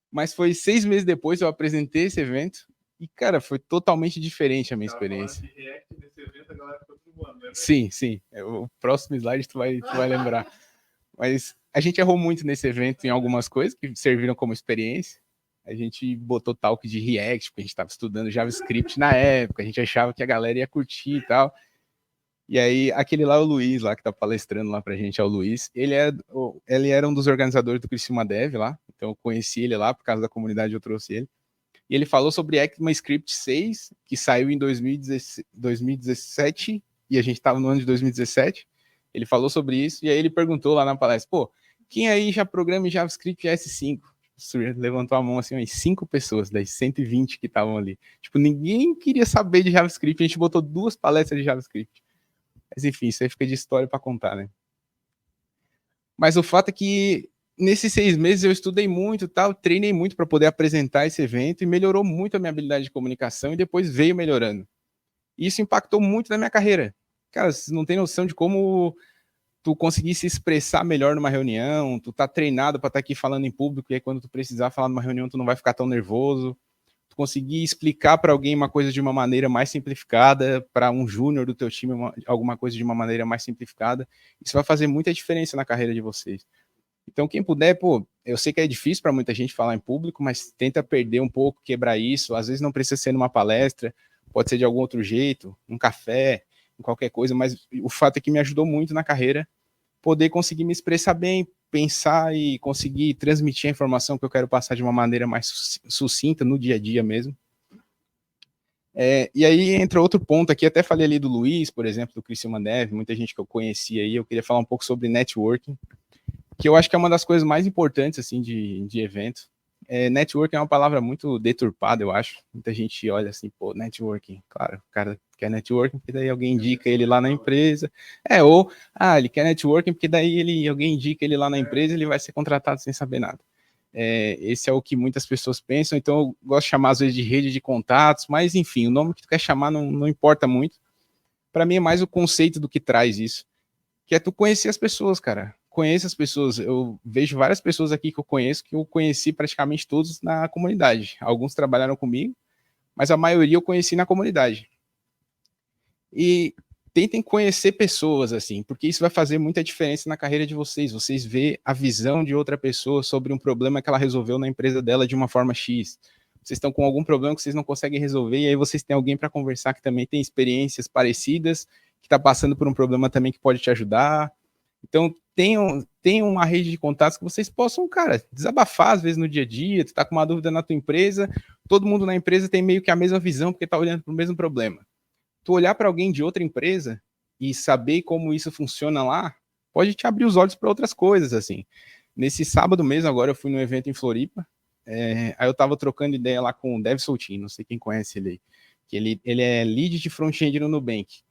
Mas foi 6 meses depois eu apresentei esse evento. E, cara, foi totalmente diferente a minha experiência. Sim, sim. O próximo slide tu vai lembrar. Mas a gente errou muito nesse evento em algumas coisas que serviram como experiência. A gente botou talk de React, porque a gente estava estudando JavaScript na época, a gente achava que a galera ia curtir e tal. E aí, aquele lá, o Luiz, lá que tá palestrando lá pra gente, é o Luiz, ele era um dos organizadores do Criciúma Dev lá, então eu conheci ele lá, por causa da comunidade eu trouxe ele. E ele falou sobre ECMAScript 6, que saiu em 2017, e a gente estava no ano de 2017. Ele falou sobre isso, e aí ele perguntou lá na palestra, pô, quem aí já programa em JavaScript S5? Levantou a mão assim, umas 5 pessoas, das 120 que estavam ali. Tipo, ninguém queria saber de JavaScript, a gente botou 2 palestras de JavaScript. Mas enfim, isso aí fica de história para contar, né? Mas o fato é que nesses 6 meses eu estudei muito, tal, treinei muito para poder apresentar esse evento e melhorou muito a minha habilidade de comunicação e depois veio melhorando. E isso impactou muito na minha carreira. Cara, você não tem noção de como tu conseguir se expressar melhor numa reunião, tu tá treinado para estar aqui falando em público e aí quando tu precisar falar numa reunião tu não vai ficar tão nervoso. Tu conseguir explicar para alguém uma coisa de uma maneira mais simplificada, para um júnior do teu time alguma coisa de uma maneira mais simplificada, isso vai fazer muita diferença na carreira de vocês. Então, quem puder, pô, eu sei que é difícil para muita gente falar em público, mas tenta perder um pouco, quebrar isso. Às vezes não precisa ser numa palestra, pode ser de algum outro jeito, um café, qualquer coisa, mas o fato é que me ajudou muito na carreira poder conseguir me expressar bem, pensar e conseguir transmitir a informação que eu quero passar de uma maneira mais sucinta no dia a dia mesmo. E aí entra outro ponto aqui, até falei ali do Luiz, por exemplo, do Criciúma Dev, muita gente que eu conhecia aí, eu queria falar um pouco sobre networking, que eu acho que é uma das coisas mais importantes, assim, de evento. Networking é uma palavra muito deturpada, eu acho. Muita gente olha assim, pô, networking. Claro, o cara quer networking porque daí alguém indica ele lá na empresa. Ele quer networking porque daí alguém indica ele lá na empresa e ele vai ser contratado sem saber nada. Esse é o que muitas pessoas pensam, então eu gosto de chamar às vezes de rede de contatos, mas enfim, o nome que tu quer chamar não importa muito. Para mim é mais o conceito do que traz isso, que é tu conhecer as pessoas, cara. Conheço as pessoas, eu vejo várias pessoas aqui que eu conheço, que eu conheci praticamente todos na comunidade. Alguns trabalharam comigo, mas a maioria eu conheci na comunidade. E tentem conhecer pessoas, assim, porque isso vai fazer muita diferença na carreira de vocês. Vocês vê a visão de outra pessoa sobre um problema que ela resolveu na empresa dela de uma forma X. Vocês estão com algum problema que vocês não conseguem resolver, e aí vocês têm alguém para conversar que também tem experiências parecidas, que está passando por um problema também que pode te ajudar. Então, tenham uma rede de contatos que vocês possam, cara, desabafar às vezes no dia a dia, tu tá com uma dúvida na tua empresa, todo mundo na empresa tem meio que a mesma visão porque tá olhando para o mesmo problema. Tu olhar para alguém de outra empresa e saber como isso funciona lá, pode te abrir os olhos para outras coisas, assim. Nesse sábado mesmo, agora eu fui num evento em Floripa, aí eu tava trocando ideia lá com o Dev Soutinho, não sei quem conhece ele aí, que ele é lead de front-end no Nubank.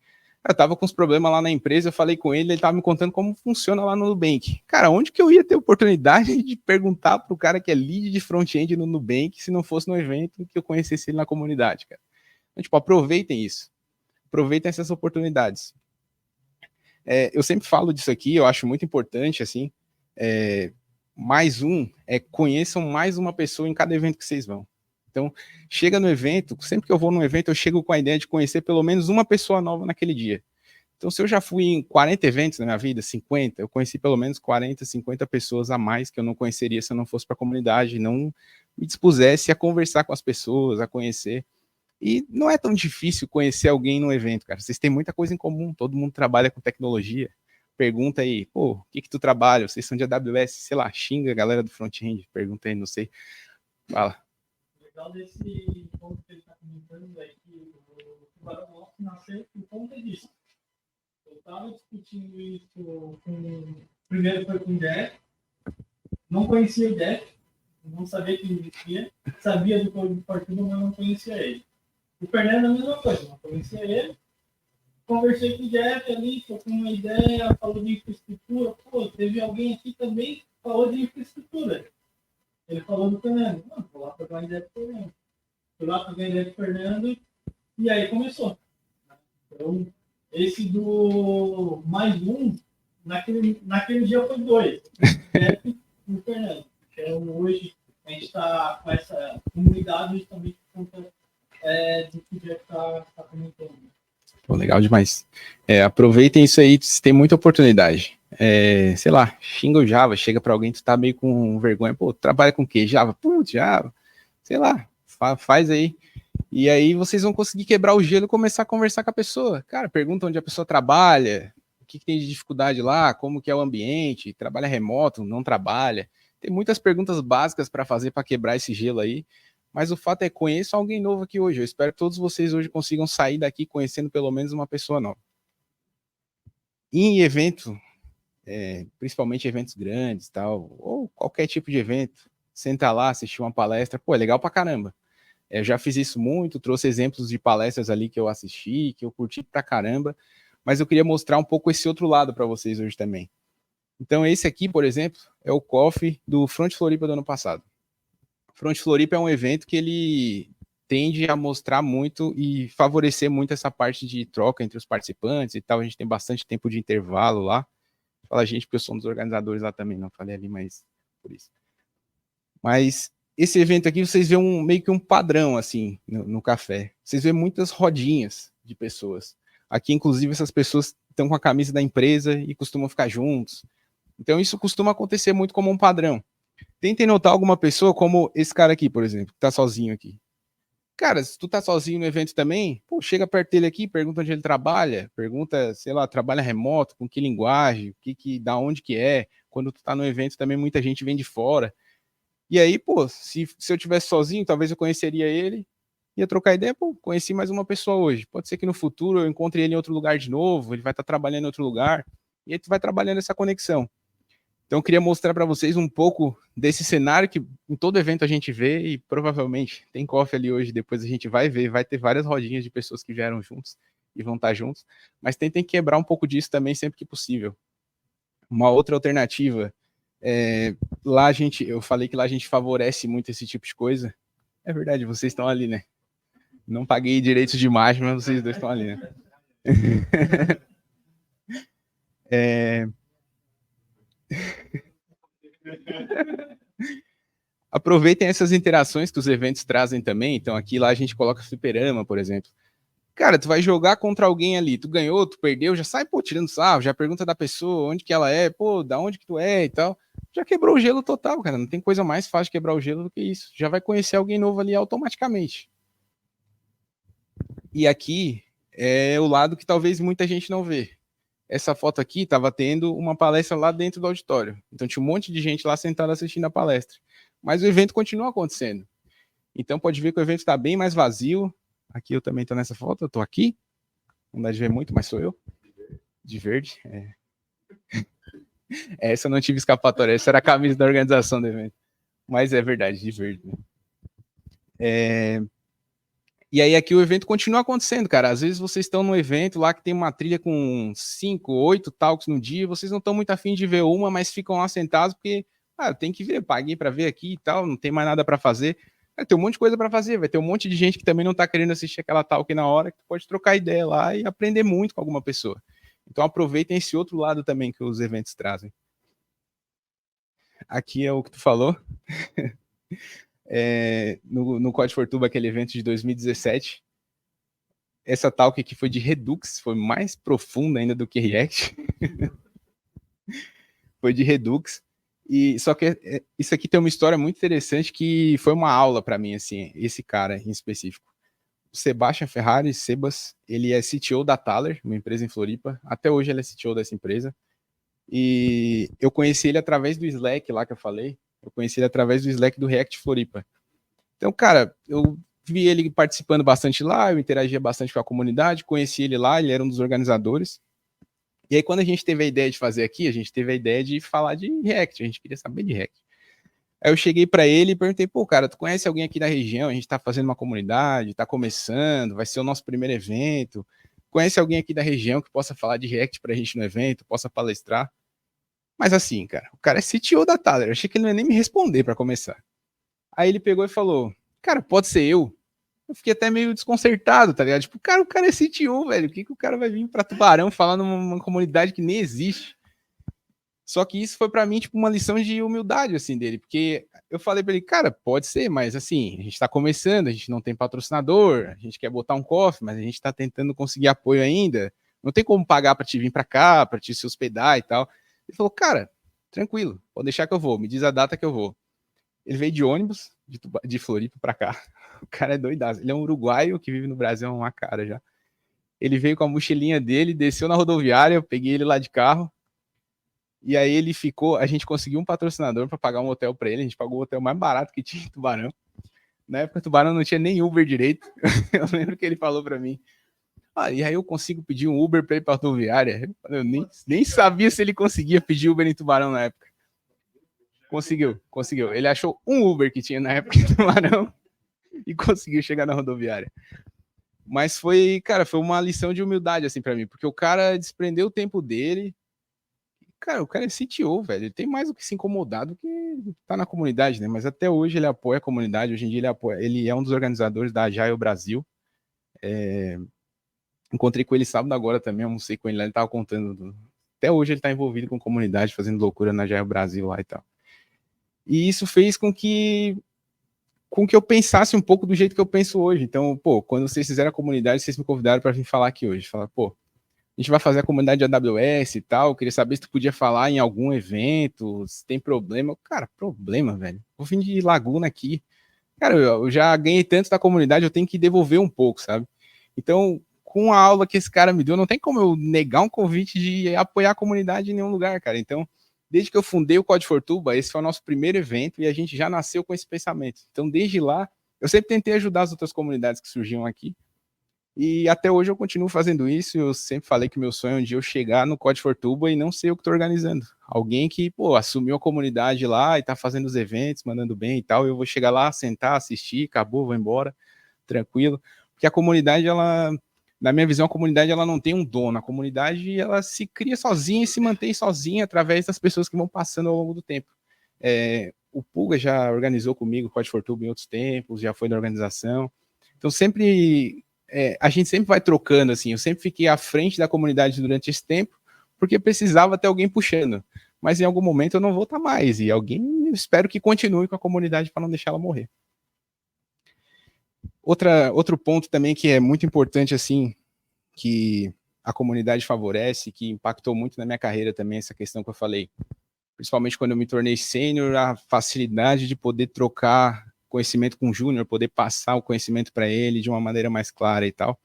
Eu tava com uns problemas lá na empresa, eu falei com ele tava me contando como funciona lá no Nubank. Cara, onde que eu ia ter oportunidade de perguntar pro cara que é lead de front-end no Nubank se não fosse no evento que eu conhecesse ele na comunidade, cara? Então, tipo, aproveitem isso. Aproveitem essas oportunidades. Eu sempre falo disso aqui, eu acho muito importante, assim, mais um é conheçam mais uma pessoa em cada evento que vocês vão. Então, chega no evento, sempre que eu vou num evento, eu chego com a ideia de conhecer pelo menos uma pessoa nova naquele dia. Então, se eu já fui em 40 eventos na minha vida, 50, eu conheci pelo menos 40, 50 pessoas a mais que eu não conheceria se eu não fosse para a comunidade, não me dispusesse a conversar com as pessoas, a conhecer. E não é tão difícil conhecer alguém no evento, cara. Vocês têm muita coisa em comum, todo mundo trabalha com tecnologia. Pergunta aí, pô, o que tu trabalha? Vocês são de AWS, sei lá, xinga a galera do front-end, pergunta aí, não sei. Fala. O legal desse ponto que ele está comentando é que o Tubarão Loft nasceu por conta disso. Eu estava discutindo isso primeiro foi com o Jeff, não conhecia o Jeff, não sabia que existia, sabia do Código de Partida, mas não conhecia ele. O Fernando é a mesma coisa, não conhecia ele. Conversei com o Jeff ali, tô com uma ideia, falou de infraestrutura. Pô, teve alguém aqui também que falou de infraestrutura. Ele falou do Fernando. Não, vou lá pegar uma ideia do Fernando. Fui lá pegar a ideia do Fernando e aí começou. Então, esse do mais um, naquele dia foi 2. O Jeff e o Fernando. Então, hoje a gente está com essa comunidade justamente por conta do que o Jeff está comentando. Pô, legal demais. Aproveitem isso aí, se tem muita oportunidade. Sei lá, xinga o Java, chega para alguém, tu tá meio com vergonha, pô, trabalha com o quê? Java? Putz, Java. Sei lá, faz aí. E aí vocês vão conseguir quebrar o gelo e começar a conversar com a pessoa. Cara, pergunta onde a pessoa trabalha, o que tem de dificuldade lá, como que é o ambiente, trabalha remoto, não trabalha. Tem muitas perguntas básicas para fazer para quebrar esse gelo aí. Mas o fato é, conheço alguém novo aqui hoje. Eu espero que todos vocês hoje consigam sair daqui conhecendo pelo menos uma pessoa nova. Em evento, principalmente eventos grandes, tal, ou qualquer tipo de evento, sentar lá, assistir uma palestra, pô, é legal pra caramba. Eu já fiz isso muito, trouxe exemplos de palestras ali que eu assisti, que eu curti pra caramba, mas eu queria mostrar um pouco esse outro lado para vocês hoje também. Então esse aqui, por exemplo, é o coffee do Front Floripa do ano passado. Front Floripa é um evento que ele tende a mostrar muito e favorecer muito essa parte de troca entre os participantes e tal. A gente tem bastante tempo de intervalo lá. Fala a gente, porque eu sou um dos organizadores lá também, não falei ali, mas por isso. Mas esse evento aqui, vocês veem meio que um padrão, assim, no café. Vocês veem muitas rodinhas de pessoas. Aqui, inclusive, essas pessoas estão com a camisa da empresa e costumam ficar juntos. Então, isso costuma acontecer muito como um padrão. Tentem notar alguma pessoa como esse cara aqui, por exemplo, que tá sozinho aqui. Cara, se tu tá sozinho no evento também, pô, chega perto dele aqui, pergunta onde ele trabalha, pergunta, sei lá, trabalha remoto, com que linguagem, da onde que é. Quando tu tá no evento também muita gente vem de fora. E aí, pô, se eu tivesse sozinho, talvez eu conheceria ele, ia trocar ideia, pô, conheci mais uma pessoa hoje. Pode ser que no futuro eu encontre ele em outro lugar de novo, ele vai estar trabalhando em outro lugar, e aí tu vai trabalhando essa conexão. Então, eu queria mostrar para vocês um pouco desse cenário que em todo evento a gente vê e provavelmente tem coffee ali hoje, depois a gente vai ver, vai ter várias rodinhas de pessoas que vieram juntos e vão estar juntos, mas tentem quebrar um pouco disso também sempre que possível. Uma outra alternativa, lá eu falei que lá a gente favorece muito esse tipo de coisa. É verdade, vocês estão ali, né? Não paguei direitos de imagem, mas vocês dois estão ali, né? Aproveitem essas interações que os eventos trazem também. Então, aqui lá a gente coloca fliperama, por exemplo. Cara, tu vai jogar contra alguém ali, tu ganhou, tu perdeu, já sai, pô, tirando sarro, já pergunta da pessoa onde que ela é, pô, da onde que tu é e tal. Já quebrou o gelo total, cara. Não tem coisa mais fácil de quebrar o gelo do que isso. Já vai conhecer alguém novo ali automaticamente. E aqui é o lado que talvez muita gente não vê. Essa foto aqui estava tendo uma palestra lá dentro do auditório. Então tinha um monte de gente lá sentada assistindo a palestra. Mas o evento continua acontecendo. Então pode ver que o evento está bem mais vazio. Aqui eu também estou nessa foto, eu estou aqui. Não dá de ver muito, mas sou eu. De verde. Essa eu não tive escapatória, essa era a camisa da organização do evento. Mas é verdade, de verde. E aí aqui o evento continua acontecendo, cara. Às vezes vocês estão num evento lá que tem uma trilha com 5, 8 talks no dia, vocês não estão muito afim de ver uma, mas ficam lá sentados porque, tem que ver, paguei para ver aqui e tal, não tem mais nada para fazer. Vai ter um monte de coisa para fazer, vai ter um monte de gente que também não está querendo assistir aquela talk na hora, que tu pode trocar ideia lá e aprender muito com alguma pessoa. Então aproveitem esse outro lado também que os eventos trazem. aqui é o que tu falou. No Code for Tuba, aquele evento de 2017, essa talk aqui foi de Redux, foi mais profunda ainda do que React. Foi de Redux. E só que isso aqui tem uma história muito interessante que foi uma aula para mim, assim, esse cara em específico. O Sebastian Ferrari, Sebas, ele é CTO da Thaler, uma empresa em Floripa. Até hoje ele é CTO dessa empresa. E eu conheci ele através do Slack lá que eu falei. Eu conheci ele através do Slack do React Floripa. Então, cara, eu vi ele participando bastante lá, eu interagia bastante com a comunidade, conheci ele lá, ele era um dos organizadores. E aí, quando a gente teve a ideia de fazer aqui, a gente teve a ideia de falar de React, a gente queria saber de React. Aí eu cheguei para ele e perguntei, pô, cara, tu conhece alguém aqui da região? A gente tá fazendo uma comunidade, tá começando, vai ser o nosso primeiro evento. Conhece alguém aqui da região que possa falar de React pra gente no evento, possa palestrar? Mas assim, cara, o cara é CTO da Thaler, eu achei que ele não ia nem me responder para começar. Aí ele pegou e falou, cara, pode ser eu? Eu fiquei até meio desconcertado, tá ligado? Tipo, o cara é CTO, velho. O que o cara vai vir pra Tubarão falar numa comunidade que nem existe? Só que isso foi para mim, tipo, uma lição de humildade, assim, dele. Porque eu falei pra ele, cara, pode ser, mas assim, a gente tá começando, a gente não tem patrocinador, a gente quer botar um cofre, mas a gente tá tentando conseguir apoio ainda. Não tem como pagar pra te vir pra cá, pra te se hospedar e tal. Ele falou, cara, tranquilo, pode deixar que eu vou, me diz a data que eu vou. Ele veio de ônibus, de Floripa pra cá. O cara é doidaço. Ele é um uruguaio que vive no Brasil, é uma cara já. Ele veio com a mochilinha dele, desceu na rodoviária, eu peguei ele lá de carro. E aí ele ficou, a gente conseguiu um patrocinador para pagar um hotel para ele, a gente pagou o hotel mais barato que tinha em Tubarão. Na época Tubarão não tinha nem Uber direito. Eu lembro que ele falou para mim, e aí eu consigo pedir um Uber para ir para a rodoviária? Eu nem sabia se ele conseguia pedir Uber em Tubarão na época. Conseguiu. Ele achou um Uber que tinha na época em Tubarão e conseguiu chegar na rodoviária. Mas foi, cara, foi uma lição de humildade, assim, para mim, porque o cara desprendeu o tempo dele. Cara, o cara é CTO, velho. Ele tem mais do que se incomodar do que tá na comunidade, né? Mas até hoje ele apoia a comunidade. Hoje em dia ele é um dos organizadores da Agile Brasil. Encontrei com ele sábado agora também, almocei com ele lá, ele tava contando. Até hoje ele tá envolvido com comunidade, fazendo loucura na Agile Brasil lá e tal. E isso fez com que eu pensasse um pouco do jeito que eu penso hoje. Então, pô, quando vocês fizeram a comunidade, vocês me convidaram para vir falar aqui hoje. Falar, pô, a gente vai fazer a comunidade de AWS e tal, eu queria saber se tu podia falar em algum evento, se tem problema. Cara, problema, velho. Vou vir de Laguna aqui. Cara, eu já ganhei tanto da comunidade, eu tenho que devolver um pouco, sabe? Então, com a aula que esse cara me deu, não tem como eu negar um convite de apoiar a comunidade em nenhum lugar, cara. Então, desde que eu fundei o Code for Tuba, esse foi o nosso primeiro evento e a gente já nasceu com esse pensamento. Então, desde lá, eu sempre tentei ajudar as outras comunidades que surgiam aqui. E até hoje eu continuo fazendo isso. Eu sempre falei que meu sonho é um dia eu chegar no Code for Tuba e não sei o que estou organizando. Alguém que, pô, assumiu a comunidade lá e tá fazendo os eventos, mandando bem e tal. Eu vou chegar lá, sentar, assistir, acabou, vou embora, tranquilo. Porque a comunidade, ela, na minha visão, a comunidade ela não tem um dono. A comunidade ela se cria sozinha e se mantém sozinha através das pessoas que vão passando ao longo do tempo. O Pulga já organizou comigo o Code for Tuba em outros tempos, já foi da organização. Então sempre a gente sempre vai trocando, assim, eu sempre fiquei à frente da comunidade durante esse tempo, porque precisava ter alguém puxando, mas em algum momento eu não vou estar mais, e alguém, eu espero que continue com a comunidade para não deixar ela morrer. Outro ponto também que é muito importante, assim, que a comunidade favorece, que impactou muito na minha carreira também, essa questão que eu falei, principalmente quando eu me tornei sênior, a facilidade de poder trocar conhecimento com o júnior, poder passar o conhecimento para ele de uma maneira mais clara e tal.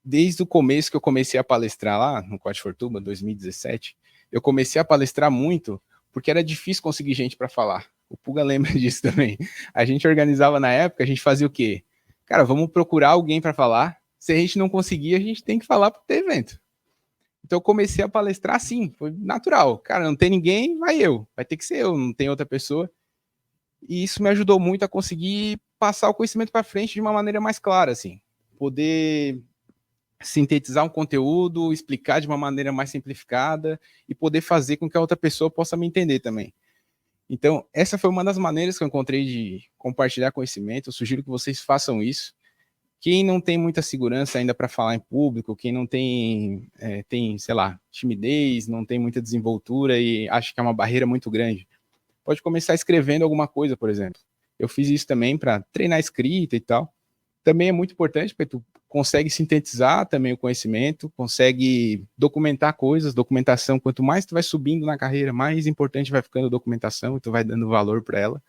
Desde o começo que eu comecei a palestrar lá, no Code for Tuba, 2017, eu comecei a palestrar muito, porque era difícil conseguir gente para falar. O Puga lembra disso também. A gente organizava na época, a gente fazia o quê? Cara, vamos procurar alguém para falar. Se a gente não conseguir, a gente tem que falar para ter evento. Então eu comecei a palestrar assim, foi natural. Cara, não tem ninguém, vai ter que ser eu, não tem outra pessoa. E isso me ajudou muito a conseguir passar o conhecimento para frente de uma maneira mais clara, assim. Poder sintetizar um conteúdo, explicar de uma maneira mais simplificada e poder fazer com que a outra pessoa possa me entender também. Então, essa foi uma das maneiras que eu encontrei de compartilhar conhecimento. Eu sugiro que vocês façam isso. Quem não tem muita segurança ainda para falar em público, quem não tem, sei lá, timidez, não tem muita desenvoltura e acha que é uma barreira muito grande, pode começar escrevendo alguma coisa, por exemplo. Eu fiz isso também para treinar escrita e tal. Também é muito importante, porque tu consegue sintetizar também o conhecimento, consegue documentar coisas, documentação, quanto mais tu vai subindo na carreira, mais importante vai ficando a documentação e tu vai dando valor para ela.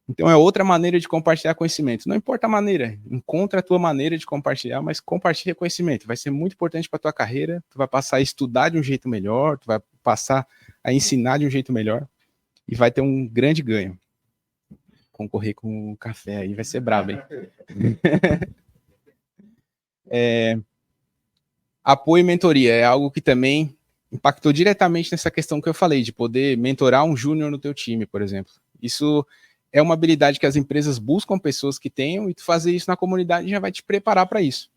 Então é outra maneira de compartilhar conhecimento. Não importa a maneira, encontra a tua maneira de compartilhar, mas compartilha conhecimento. Vai ser muito importante para tua carreira, tu vai passar a estudar de um jeito melhor, tu vai passar a ensinar de um jeito melhor e vai ter um grande ganho. Concorrer com o café aí vai ser brabo, hein? Apoio e mentoria é algo que também impactou diretamente nessa questão que eu falei, de poder mentorar um júnior no teu time, por exemplo. Isso é uma habilidade que as empresas buscam pessoas que tenham, e tu fazer isso na comunidade já vai te preparar para isso.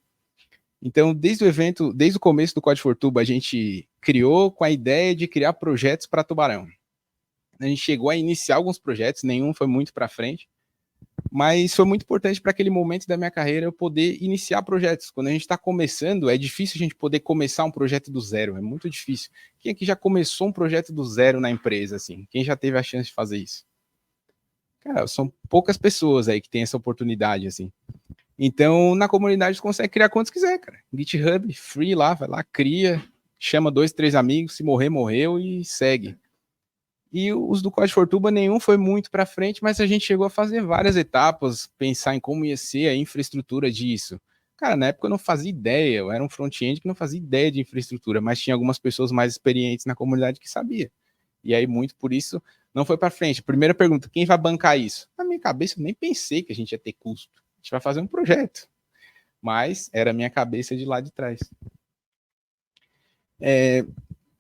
Então, desde o evento, desde o começo do Code for Tuba, a gente criou com a ideia de criar projetos para Tubarão. A gente chegou a iniciar alguns projetos, nenhum foi muito para frente, mas foi muito importante para aquele momento da minha carreira eu poder iniciar projetos. Quando a gente está começando, é difícil a gente poder começar um projeto do zero, é muito difícil. Quem aqui já começou um projeto do zero na empresa, assim? Quem já teve a chance de fazer isso? Cara, são poucas pessoas aí que têm essa oportunidade, assim. Então, na comunidade, você consegue criar quantos quiser, cara. GitHub, free lá, vai lá, cria, chama 2, 3 amigos, se morrer, morreu e segue. E os do Code for Tuba, nenhum foi muito para frente, mas a gente chegou a fazer várias etapas, pensar em como ia ser a infraestrutura disso. Cara, na época eu não fazia ideia, eu era um front-end que não fazia ideia de infraestrutura, mas tinha algumas pessoas mais experientes na comunidade que sabia. E aí, muito por isso, não foi para frente. Primeira pergunta, quem vai bancar isso? Na minha cabeça, eu nem pensei que a gente ia ter custo. A gente vai fazer um projeto. Mas era a minha cabeça de lá de trás.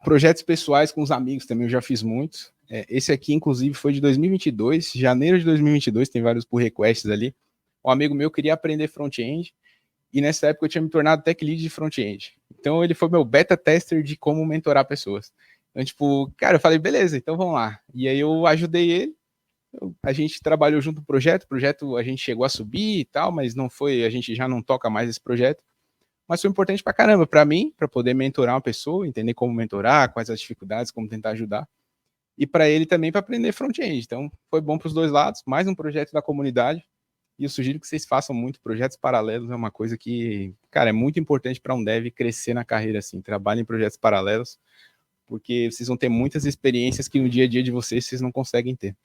Projetos pessoais com os amigos também eu já fiz muitos. Esse aqui, inclusive, foi de 2022, janeiro de 2022, tem vários pull requests ali. Um amigo meu queria aprender front-end, e nessa época eu tinha me tornado tech lead de front-end. Então ele foi meu beta tester de como mentorar pessoas. Então, tipo, cara, eu falei, beleza, então vamos lá. E aí eu ajudei ele, a gente trabalhou junto no projeto, o projeto a gente chegou a subir e tal, mas não foi, a gente já não toca mais esse projeto. Mas foi importante pra caramba, pra mim, pra poder mentorar uma pessoa, entender como mentorar, quais as dificuldades, como tentar ajudar. E para ele também para aprender front-end. Então, foi bom para os dois lados, mais um projeto da comunidade. E eu sugiro que vocês façam muito projetos paralelos, é uma coisa que, cara, é muito importante para um dev crescer na carreira, assim, trabalhem em projetos paralelos, porque vocês vão ter muitas experiências que no dia a dia de vocês não conseguem ter.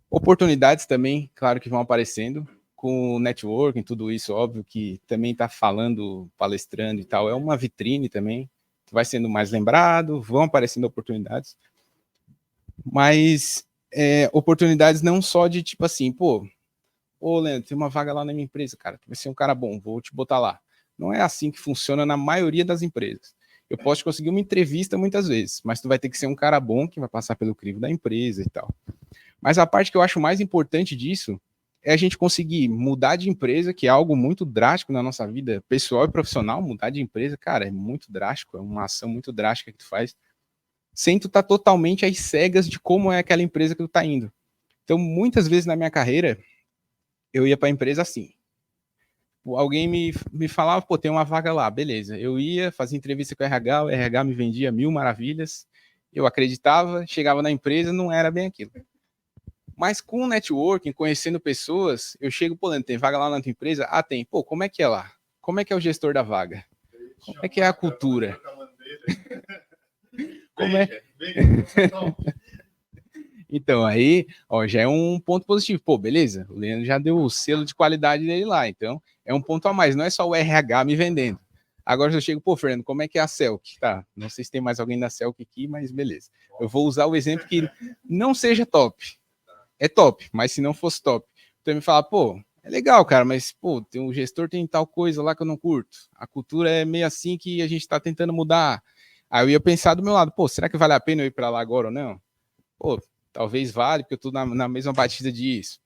Oportunidades também, claro que vão aparecendo, com o networking, tudo isso, óbvio que também está falando, palestrando e tal, é uma vitrine também, vai sendo mais lembrado, vão aparecendo oportunidades, mas oportunidades não só de tipo assim, pô, Leandro, tem uma vaga lá na minha empresa, cara, tu vai ser um cara bom, vou te botar lá. Não é assim que funciona na maioria das empresas. Eu posso conseguir uma entrevista muitas vezes, mas tu vai ter que ser um cara bom que vai passar pelo crivo da empresa e tal. Mas a parte que eu acho mais importante disso é a gente conseguir mudar de empresa, que é algo muito drástico na nossa vida pessoal e profissional. Mudar de empresa, cara, é muito drástico, é uma ação muito drástica que tu faz, sem tu estar totalmente às cegas de como é aquela empresa que tu tá indo. Então, muitas vezes na minha carreira, eu ia para a empresa assim. Alguém me falava, pô, tem uma vaga lá, beleza. Eu ia, fazia entrevista com o RH me vendia 1000 maravilhas, eu acreditava, chegava na empresa, não era bem aquilo. Mas com o networking, conhecendo pessoas, eu chego, pô, tem vaga lá na tua empresa? Ah, tem. Pô, como é que é lá? Como é que é o gestor da vaga? Como é que é a cultura? Como é? Então, aí, ó, já é um ponto positivo. Pô, beleza, o Leandro já deu o selo de qualidade dele lá, então é um ponto a mais, não é só o RH me vendendo. Agora eu chego, pô, Fernando, como é que é a Celc? Tá, não sei se tem mais alguém da Celc aqui, mas beleza. Eu vou usar o exemplo que não seja top. É top, mas se não fosse top, então me fala, pô, é legal, cara, mas, pô, tem um gestor tem tal coisa lá que eu não curto. A cultura é meio assim que a gente tá tentando mudar. Aí eu ia pensar do meu lado, pô, será que vale a pena eu ir para lá agora ou não? Pô, talvez vale, porque eu tô na mesma batida disso.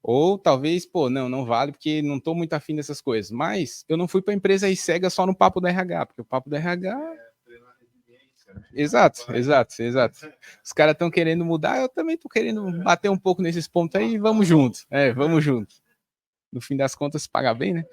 Ou talvez, pô, não vale, porque não tô muito afim dessas coisas. Mas eu não fui pra empresa aí cega só no papo da RH, porque o papo da RH... Exato. Os caras estão querendo mudar, eu também tô querendo bater um pouco nesses pontos aí, vamos junto. Vamos junto. no fim das contas se paga bem, né?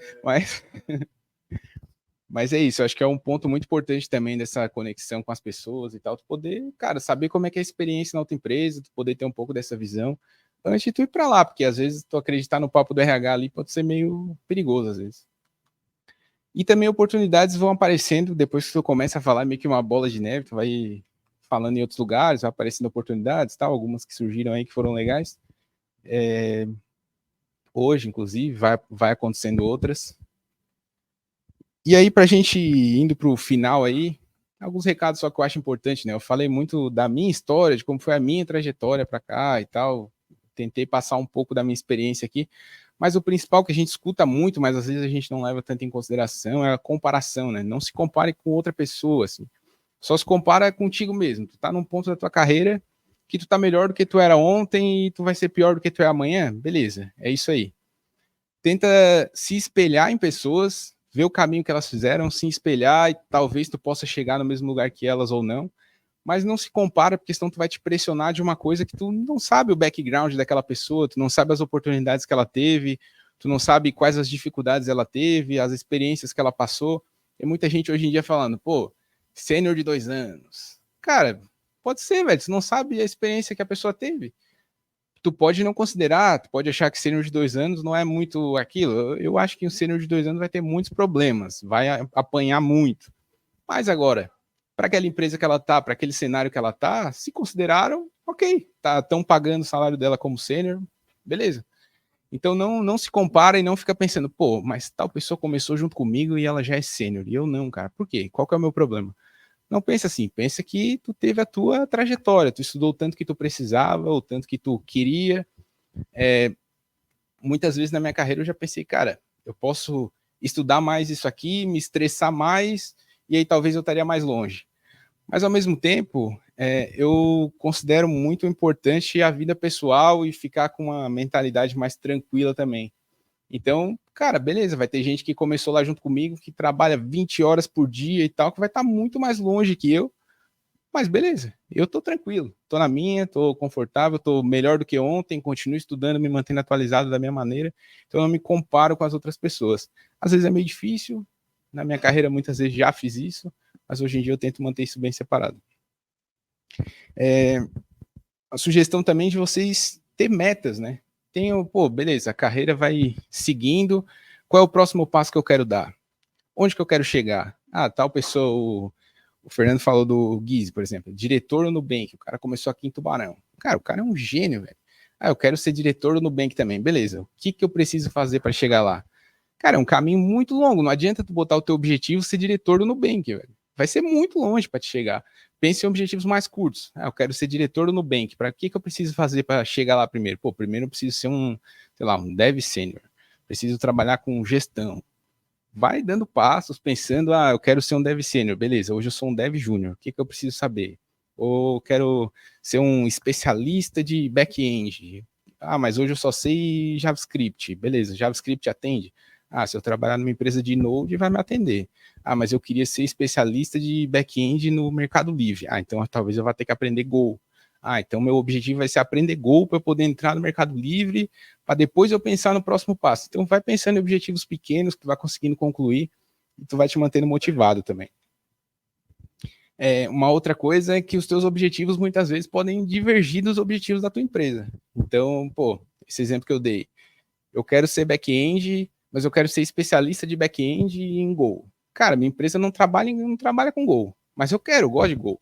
Mas é isso, eu acho que é um ponto muito importante também dessa conexão com as pessoas e tal, tu poder, cara, saber como é que é a experiência na outra empresa, tu poder ter um pouco dessa visão antes de tu ir para lá, porque às vezes tu acreditar no papo do RH ali pode ser meio perigoso às vezes. E também oportunidades vão aparecendo depois que tu começa a falar, meio que uma bola de neve, tu vai falando em outros lugares, vai aparecendo oportunidades, tal, algumas que surgiram aí que foram legais. Hoje, inclusive, vai acontecendo outras. E aí, pra gente indo pro final aí, alguns recados só que eu acho importante, né? Eu falei muito da minha história, de como foi a minha trajetória para cá e tal. Tentei passar um pouco da minha experiência aqui, mas o principal que a gente escuta muito, mas às vezes a gente não leva tanto em consideração, é a comparação, né? Não se compare com outra pessoa, assim. Só se compara contigo mesmo. Tu tá num ponto da tua carreira que tu tá melhor do que tu era ontem e tu vai ser pior do que tu é amanhã. Beleza, é isso aí. Tenta se espelhar em pessoas, ver o caminho que elas fizeram, se espelhar e talvez tu possa chegar no mesmo lugar que elas ou não, mas não se compara, porque senão tu vai te pressionar de uma coisa que tu não sabe o background daquela pessoa, tu não sabe as oportunidades que ela teve, tu não sabe quais as dificuldades ela teve, as experiências que ela passou. Tem muita gente hoje em dia falando, pô, sênior de 2 anos. Cara, pode ser, velho, tu não sabe a experiência que a pessoa teve. Tu pode não considerar, tu pode achar que sênior de 2 anos não é muito aquilo. Eu acho que o sênior de 2 anos vai ter muitos problemas, vai apanhar muito. Mas agora, para aquela empresa que ela tá, para aquele cenário que ela tá, se consideraram, ok, estão pagando o salário dela como sênior, beleza. Então não se compara e não fica pensando, pô, mas tal pessoa começou junto comigo e ela já é sênior, e eu não, cara. Por quê? Qual que é o meu problema? Não pensa assim, pensa que tu teve a tua trajetória, tu estudou o tanto que tu precisava, o tanto que tu queria. Muitas vezes na minha carreira eu já pensei, cara, eu posso estudar mais isso aqui, me estressar mais, e aí talvez eu estaria mais longe. Mas ao mesmo tempo, eu considero muito importante a vida pessoal e ficar com uma mentalidade mais tranquila também. Então, cara, beleza, vai ter gente que começou lá junto comigo, que trabalha 20 horas por dia e tal, que vai estar muito mais longe que eu, mas beleza, eu tô tranquilo, tô na minha, tô confortável, tô melhor do que ontem, continuo estudando, me mantendo atualizado da minha maneira, então eu não me comparo com as outras pessoas. Às vezes é meio difícil, na minha carreira muitas vezes já fiz isso, mas hoje em dia eu tento manter isso bem separado. A sugestão também de vocês ter metas, né? Pô, beleza, a carreira vai seguindo, qual é o próximo passo que eu quero dar? Onde que eu quero chegar? Ah, tal pessoa, o Fernando falou do Guise, por exemplo, diretor do Nubank, o cara começou aqui em Tubarão. Cara, o cara é um gênio, velho. Ah, eu quero ser diretor do Nubank também. Beleza, o que eu preciso fazer para chegar lá? Cara, é um caminho muito longo, não adianta tu botar o teu objetivo ser diretor do Nubank, velho. Vai ser muito longe para te chegar. Pense em objetivos mais curtos. Ah, eu quero ser diretor do Nubank. Para que eu preciso fazer para chegar lá primeiro? Pô, primeiro eu preciso ser um dev sênior. Preciso trabalhar com gestão. Vai dando passos, pensando, eu quero ser um dev sênior. Beleza, hoje eu sou um dev júnior. O que eu preciso saber? Ou quero ser um especialista de back-end. Ah, mas hoje eu só sei JavaScript. Beleza, JavaScript atende? Ah, se eu trabalhar numa empresa de Node, vai me atender. Ah, mas eu queria ser especialista de back-end no Mercado Livre. Ah, então talvez eu vá ter que aprender Go. Ah, então meu objetivo vai ser aprender Go para eu poder entrar no Mercado Livre, para depois eu pensar no próximo passo. Então vai pensando em objetivos pequenos que tu vai conseguindo concluir e tu vai te mantendo motivado também. Uma outra coisa é que os teus objetivos muitas vezes podem divergir dos objetivos da tua empresa. Então, pô, esse exemplo que eu dei. Eu quero ser back-end, mas eu quero ser especialista de back-end em Go. Cara, minha empresa não trabalha com Go, mas eu gosto de Go.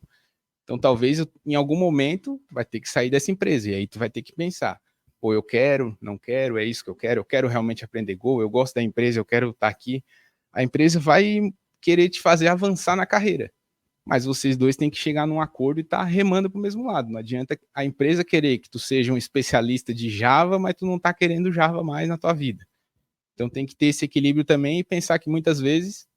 Então, talvez em algum momento vai ter que sair dessa empresa, e aí tu vai ter que pensar, pô, eu quero, não quero, é isso que eu quero realmente aprender Go, eu gosto da empresa, eu quero estar aqui. A empresa vai querer te fazer avançar na carreira, mas vocês dois têm que chegar num acordo e estar remando para o mesmo lado. Não adianta a empresa querer que tu seja um especialista de Java, mas tu não está querendo Java mais na tua vida. Então tem que ter esse equilíbrio também e pensar que muitas vezes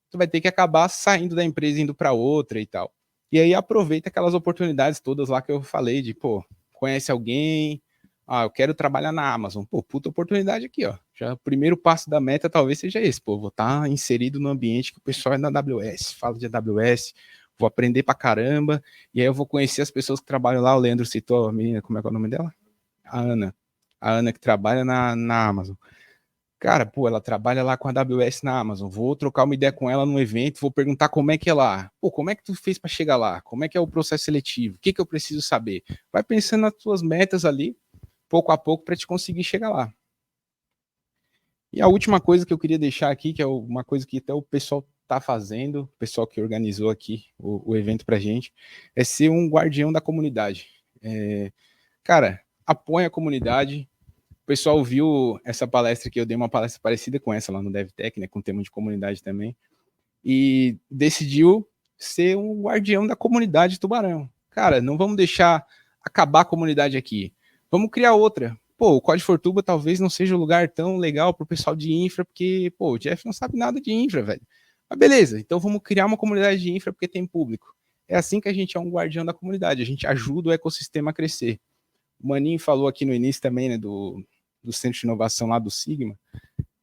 tu vai ter que acabar saindo da empresa e indo para outra e tal. E aí aproveita aquelas oportunidades todas lá que eu falei de, pô, conhece alguém, eu quero trabalhar na Amazon. Pô, puta oportunidade aqui, ó. Já o primeiro passo da meta talvez seja esse, pô, vou estar inserido no ambiente que o pessoal é na AWS, fala de AWS, vou aprender pra caramba, e aí eu vou conhecer as pessoas que trabalham lá. O Leandro citou a menina, como é que é o nome dela? A Ana que trabalha na Amazon. Cara, pô, ela trabalha lá com a AWS na Amazon. Vou trocar uma ideia com ela no evento, vou perguntar como é que é lá. Pô, como é que tu fez para chegar lá? Como é que é o processo seletivo? O que que eu preciso saber? Vai pensando nas tuas metas ali, pouco a pouco, para te conseguir chegar lá. E a última coisa que eu queria deixar aqui, que é uma coisa que até o pessoal tá fazendo, o pessoal que organizou aqui o evento pra gente, é ser um guardião da comunidade. Cara, apoia a comunidade. O pessoal viu essa palestra que eu dei, uma palestra parecida com essa lá no DevTech, né, com tema de comunidade também, e decidiu ser um guardião da comunidade Tubarão. Cara, não vamos deixar acabar a comunidade aqui. Vamos criar outra. Pô, o Code for Tuba talvez não seja um lugar tão legal para o pessoal de infra, porque, pô, o Jeff não sabe nada de infra, velho. Mas beleza, então vamos criar uma comunidade de infra porque tem público. É assim que a gente é um guardião da comunidade, a gente ajuda o ecossistema a crescer. O Maninho falou aqui no início também, né, do Centro de Inovação lá do Sigma.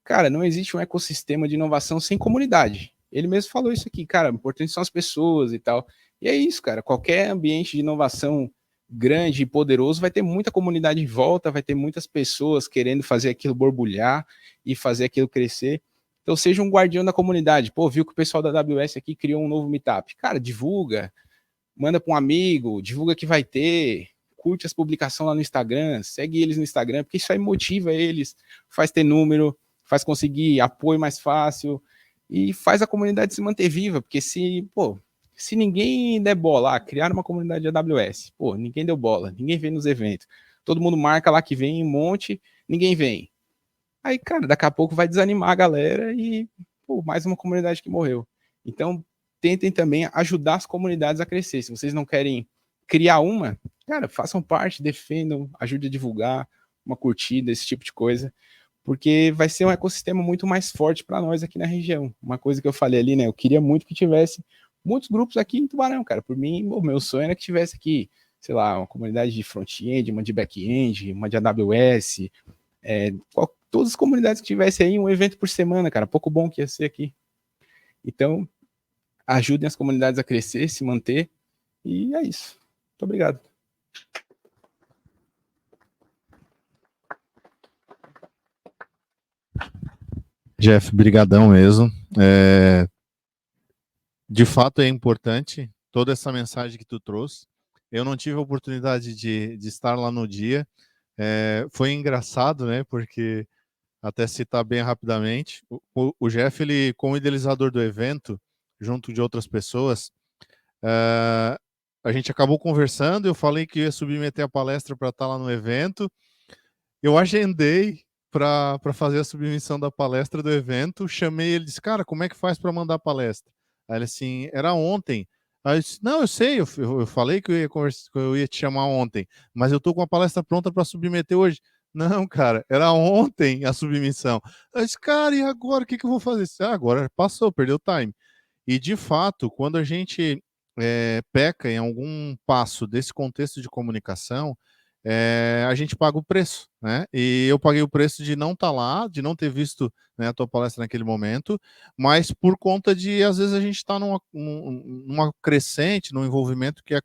Cara, não existe um ecossistema de inovação sem comunidade. Ele mesmo falou isso aqui, cara, o importante são as pessoas e tal. E é isso, cara, qualquer ambiente de inovação grande e poderoso vai ter muita comunidade em volta, vai ter muitas pessoas querendo fazer aquilo borbulhar e fazer aquilo crescer. Então seja um guardião da comunidade. Pô, viu que o pessoal da AWS aqui criou um novo meetup. Cara, divulga, manda para um amigo, divulga que vai ter, curte as publicações lá no Instagram, segue eles no Instagram, porque isso aí motiva eles, faz ter número, faz conseguir apoio mais fácil e faz a comunidade se manter viva, porque se ninguém der bola, criar uma comunidade de AWS, pô, ninguém deu bola, ninguém vem nos eventos, todo mundo marca lá que vem um monte, ninguém vem. Aí, cara, daqui a pouco vai desanimar a galera e, pô, mais uma comunidade que morreu. Então, tentem também ajudar as comunidades a crescer. Se vocês não querem criar uma, cara, façam parte, defendam, ajude a divulgar, uma curtida, esse tipo de coisa, porque vai ser um ecossistema muito mais forte para nós aqui na região. Uma coisa que eu falei ali, né? Eu queria muito que tivesse muitos grupos aqui em Tubarão, cara. Por mim, o meu sonho era que tivesse aqui, sei lá, uma comunidade de front-end, uma de back-end, uma de AWS, todas as comunidades que tivesse aí um evento por semana, cara, pouco bom que ia ser aqui. Então, ajudem as comunidades a crescer, se manter, e é isso. Muito obrigado. Jeff, brigadão mesmo. De fato é importante toda essa mensagem que tu trouxe. Eu não tive a oportunidade de estar lá no dia. Foi engraçado, né? Porque, até citar bem rapidamente, o Jeff, ele, como idealizador do evento, junto de outras pessoas, a gente acabou conversando, eu falei que ia submeter a palestra para estar lá no evento, eu agendei para fazer a submissão da palestra do evento, chamei ele e disse, cara, como é que faz para mandar a palestra? Aí ele assim, era ontem. Aí eu disse, não, eu sei, eu falei que eu ia te chamar ontem, mas eu tô com a palestra pronta para submeter hoje. Não, cara, era ontem a submissão. Eu disse, cara, e agora o que eu vou fazer? Agora passou, perdeu o time. E de fato, quando a gente peca em algum passo desse contexto de comunicação, a gente paga o preço, né? E eu paguei o preço de não estar lá, de não ter visto, né, a tua palestra naquele momento, mas por conta de, às vezes, a gente está numa crescente, num envolvimento que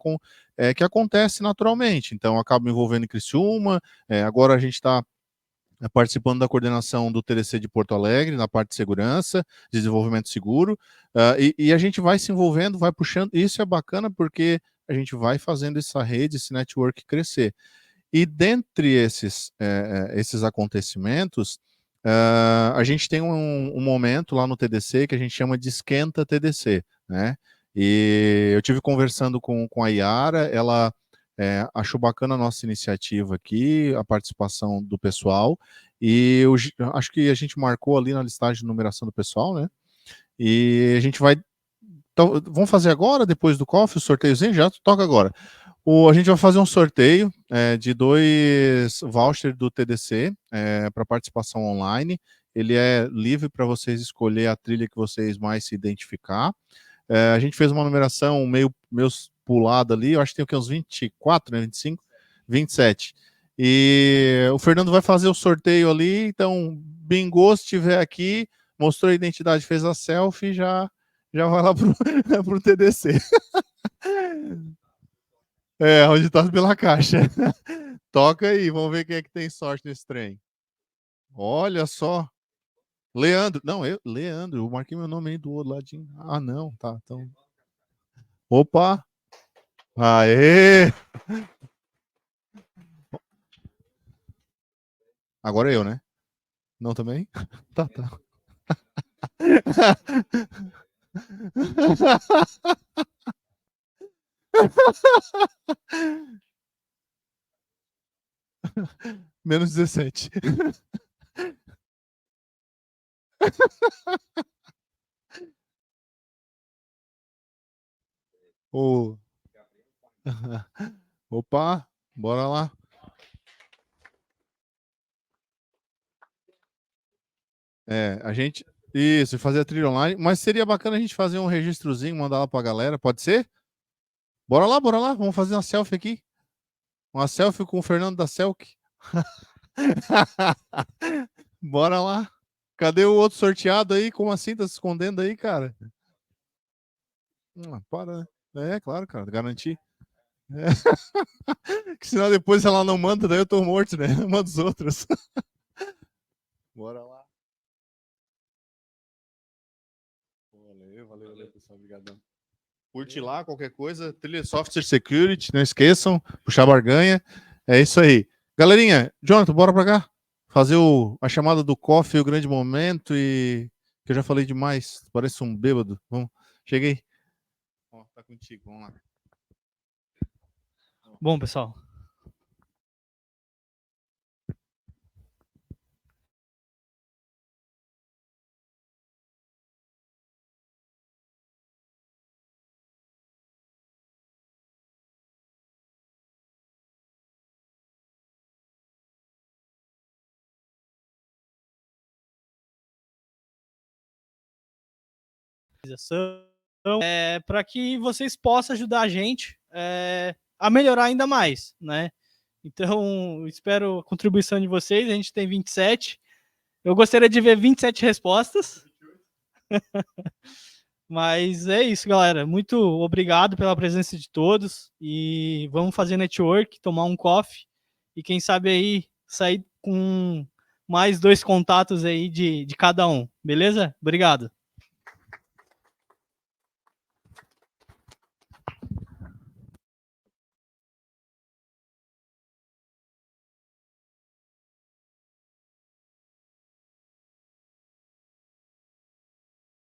acontece naturalmente. Então, eu acabo me envolvendo em Criciúma, agora a gente está participando da coordenação do TDC de Porto Alegre, na parte de segurança, desenvolvimento seguro, e a gente vai se envolvendo, vai puxando, isso é bacana porque a gente vai fazendo essa rede, esse network crescer. E dentre esses acontecimentos, a gente tem um momento lá no TDC que a gente chama de esquenta TDC, né? E eu tive conversando com a Yara, ela achou bacana a nossa iniciativa aqui, a participação do pessoal, e eu acho que a gente marcou ali na listagem de numeração do pessoal, né? E a gente vai. Então, vamos fazer agora, depois do coffee, o sorteiozinho? Já toca agora. A gente vai fazer um sorteio de 2 vouchers do TDC para participação online. Ele é livre para vocês escolher a trilha que vocês mais se identificar. A gente fez uma numeração meio pulada ali, eu acho que tem o que, uns 24, né, 25, 27. E o Fernando vai fazer o sorteio ali, então, bingou, se estiver aqui, mostrou a identidade, fez a selfie, já vai lá pro TDC. Onde tá pela caixa. Toca aí, vamos ver quem é que tem sorte nesse trem. Olha só, Leandro. Não, Leandro. Eu marquei meu nome aí do outro ladinho. Ah, não. Tá. Então. Opa. Aê. Agora eu, né? Não também? Tá. Menos 17. Ô. Opa, bora lá. A gente. Isso, fazer a trilha online. Mas seria bacana a gente fazer um registrozinho, mandar lá pra galera. Pode ser? Bora lá, bora lá. Vamos fazer uma selfie aqui. Uma selfie com o Fernando da Selk. Bora lá. Cadê o outro sorteado aí? Como assim? Tá se escondendo aí, cara? Para, né? Claro, cara. Garantir. Que senão depois ela não manda, daí eu tô morto, né? Manda os outros. Bora lá. Valeu, pessoal. Obrigadão. Curte lá, qualquer coisa. Trilha Software Security, não esqueçam. Puxar barganha. É isso aí. Galerinha, Jonathan, bora pra cá. Fazer a chamada do coffee, o grande momento e... Que eu já falei demais. Parece um bêbado. Vamos. Cheguei. Ó, tá contigo. Vamos lá. Bom, pessoal. Para que vocês possam ajudar a gente a melhorar ainda mais, né? Então, espero a contribuição de vocês. A gente tem 27. Eu gostaria de ver 27 respostas. Mas é isso, galera. Muito obrigado pela presença de todos. E vamos fazer network, tomar um coffee. E quem sabe aí sair com mais 2 contatos aí de cada um. Beleza? Obrigado.